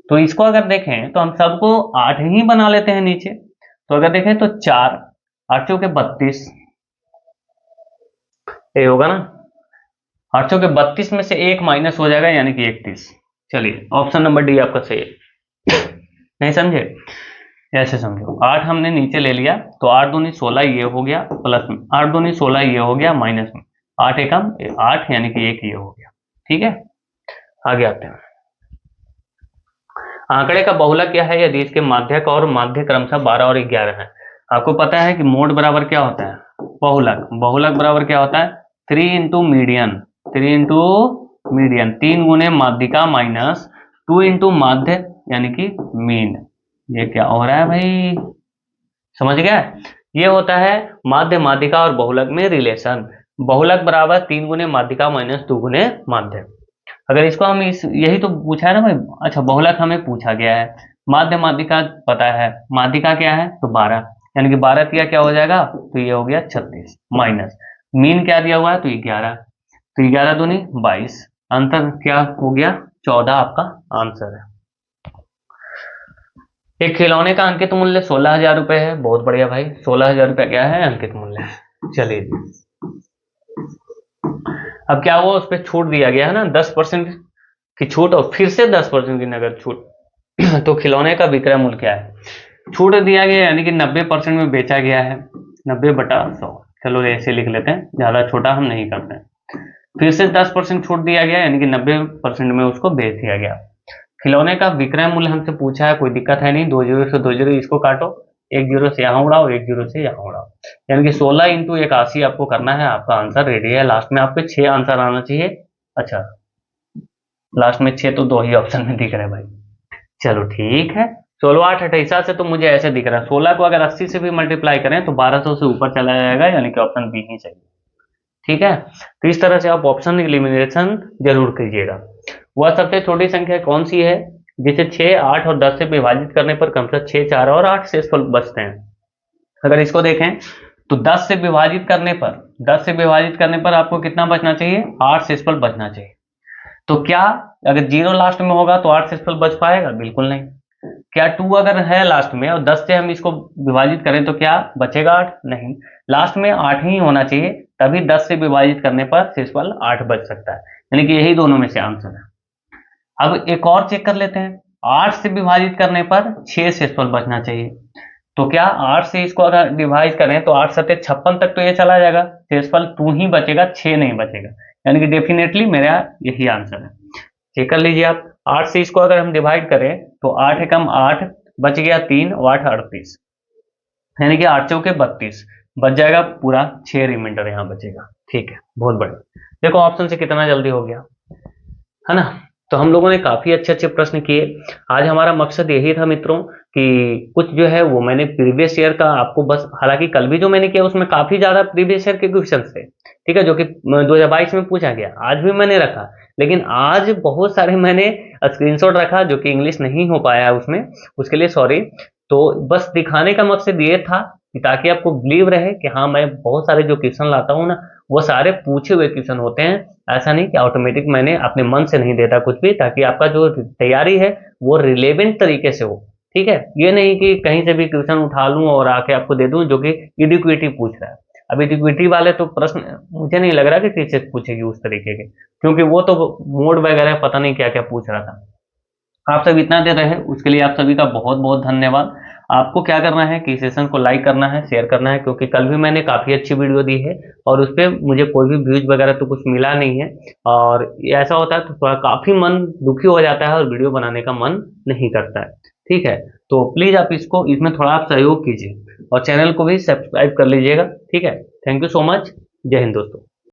तो इसको अगर देखें तो हम सबको 8 ही बना लेते हैं नीचे। तो अगर देखें तो 4 8 चौके 32, ये होगा ना, 8 चौके 32 में से 1 माइनस हो जाएगा यानी कि 31। चलिए ऑप्शन नंबर डी आपका सही है। नहीं समझे? ऐसे समझो, 8 हमने नीचे ले लिया तो 8 दूनी 16 ये हो गया, प्लस में 8 दूनी 16 ये हो गया, माइनस में 8 एकम 8 यानी कि 1 ये हो गया। ठीक है, आगे आते हैं। आंकड़े का बहुलक क्या है यदि इसके माध्यक और माध्य क्रमशः 12 और 11 है? आपको पता है कि मोड बराबर क्या होता है? बहुलक। बहुलक बराबर क्या होता है? 3 इंटू मीडियन, 3 इंटू मीडियन, 3 गुने माध्यिका माइनस 2 इंटू माध्य यानी कि मीन। ये क्या हो रहा है भाई, समझ गया? ये होता है माध्य माध्यिका और बहुलक में रिलेशन। बहुलक बराबर 3 गुने माध्यिका माइनस 2 गुने माध्य। अगर इसको हम इस, यही तो पूछा है ना भाई। अच्छा बहुलक हमें पूछा गया है, माध्य माध्यिका पता है, माध्यिका क्या है तो 12, यानी कि 12 दिया क्या हो जाएगा, तो ये हो गया 36, माइनस मीन क्या दिया हुआ है तो 11, तो 11 दूनी 22, अंतर क्या हो गया 14, आपका आंसर है। एक खिलौने का अंकित मूल्य 16,000 रुपए है। बहुत बढ़िया भाई, 16,000 रुपया क्या है, अंकित मूल्य है। चलिए अब क्या हुआ, उस पर छूट दिया गया है ना 10% की छूट और फिर से 10% की नगद छूट। तो खिलौने का विक्रय मूल्य क्या है? छूट दिया गया यानी कि 90% में बेचा गया है, 90/100। चलो ऐसे लिख लेते हैं, ज्यादा छोटा हम नहीं करते हैं। फिर से 10% छूट दिया गया यानी कि 90% में उसको बेच दिया गया। खिलौने का विक्रय मूल्य हमसे पूछा है, कोई दिक्कत है नहीं, 2 जीरो से 2 जीरो इसको काटो, 1 जीरो से यहाँ उड़ाओ, 1 जीरो से यहाँ उड़ाओ, यानी कि 16 इंटू 81 आपको करना है। आपका आंसर रेडी है। लास्ट में आपके 6 आंसर आना चाहिए। अच्छा लास्ट में 6 तो 2 ही ऑप्शन में दिख रहे हैं भाई। चलो ठीक है, 16 8 28 से तो मुझे ऐसे दिख रहा है, 16 को अगर 80 से भी मल्टीप्लाई करें तो 1200 से ऊपर चला जाएगा, यानी कि ऑप्शन बी ही चाहिए। ठीक है, तो इस तरह से आप ऑप्शन एलिमिनेशन जरूर कीजिएगा। वह सबसे छोटी संख्या कौन सी है जिसे 6 8 और 10 से विभाजित करने पर क्रमशः 6 4 और 8 शेषफल बचते हैं? अगर इसको देखें तो 10 से विभाजित करने पर, 10 से विभाजित करने पर आपको कितना बचना चाहिए, 8 शेषफल बचना चाहिए। तो क्या अगर 0 लास्ट में होगा तो 8 शेषफल बच पाएगा? बिल्कुल नहीं। क्या 2 अगर है लास्ट में और 10 से हम इसको विभाजित करें तो क्या बचेगा 8? नहीं, लास्ट में 8 ही होना चाहिए, तभी 10 से विभाजित करने पर शेषफल 8 बच सकता है, यानी कि यही दोनों में से आंसर है। अब एक और चेक कर लेते हैं, 8 से विभाजित करने पर 6 शेषफल बचना चाहिए, तो क्या 8 से इसको अगर डिवाइड करें तो 8 सत्ते 56 तक तो ये चला जाएगा, शेषफल 2 ही बचेगा, 6 नहीं बचेगा। यानी कि डेफिनेटली मेरा यही आंसर है। चेक कर लीजिए आप, 8 से इसको अगर हम डिवाइड करें तो 8 एकम 8, बच गया 3 और 8 38, यानी कि 8 चौके 32, बच जाएगा पूरा 6 रिमाइंडर यहाँ बचेगा। ठीक है, बहुत बढ़िया। देखो ऑप्शन से कितना जल्दी हो गया, है ना। तो हम लोगों ने काफी अच्छे अच्छे प्रश्न किए। आज हमारा मकसद यही था मित्रों कि कुछ जो है वो मैंने प्रीवियस ईयर का आपको बस, हालांकि कल भी जो मैंने किया उसमें काफी ज्यादा प्रीवियस ईयर के क्वेश्चन थे, ठीक है, जो कि 2022 में पूछा गया, आज भी मैंने रखा। लेकिन आज बहुत सारे मैंने स्क्रीनशॉट रखा जो कि इंग्लिश नहीं हो पाया है उसमें, उसके लिए सॉरी। तो बस दिखाने का मकसद ये था कि ताकि आपको बिलीव रहे कि हाँ मैं बहुत सारे जो क्वेश्चन लाता हूँ ना वो सारे पूछे हुए क्वेश्चन होते हैं, ऐसा नहीं कि ऑटोमेटिक मैंने अपने मन से नहीं देता कुछ भी, ताकि आपका जो तैयारी है वो रिलेवेंट तरीके से हो। ठीक है, ये नहीं कि कहीं से भी क्वेश्चन उठा लूं और आके आपको दे दूं जो कि इडिक्विटी पूछ रहा है। अब इडिक्विटी वाले तो प्रश्न मुझे नहीं लग रहा कि टीचर पूछेगी उस तरीके के, क्योंकि वो तो मोड वगैरह पता नहीं क्या क्या पूछ रहा था। आप सब इतना देर रहे उसके लिए आप सभी का बहुत बहुत धन्यवाद। आपको क्या करना है कि सेशन को लाइक करना है, शेयर करना है, क्योंकि कल भी मैंने काफ़ी अच्छी वीडियो दी है और उस पर मुझे कोई भी व्यूज वगैरह तो कुछ मिला नहीं है, और ये ऐसा होता है तो थोड़ा काफ़ी मन दुखी हो जाता है और वीडियो बनाने का मन नहीं करता है। ठीक है, तो प्लीज़ आप इसको इसमें थोड़ा आप सहयोग कीजिए और चैनल को भी सब्सक्राइब कर लीजिएगा। ठीक है, थैंक यू सो मच। जय हिंद दोस्तों।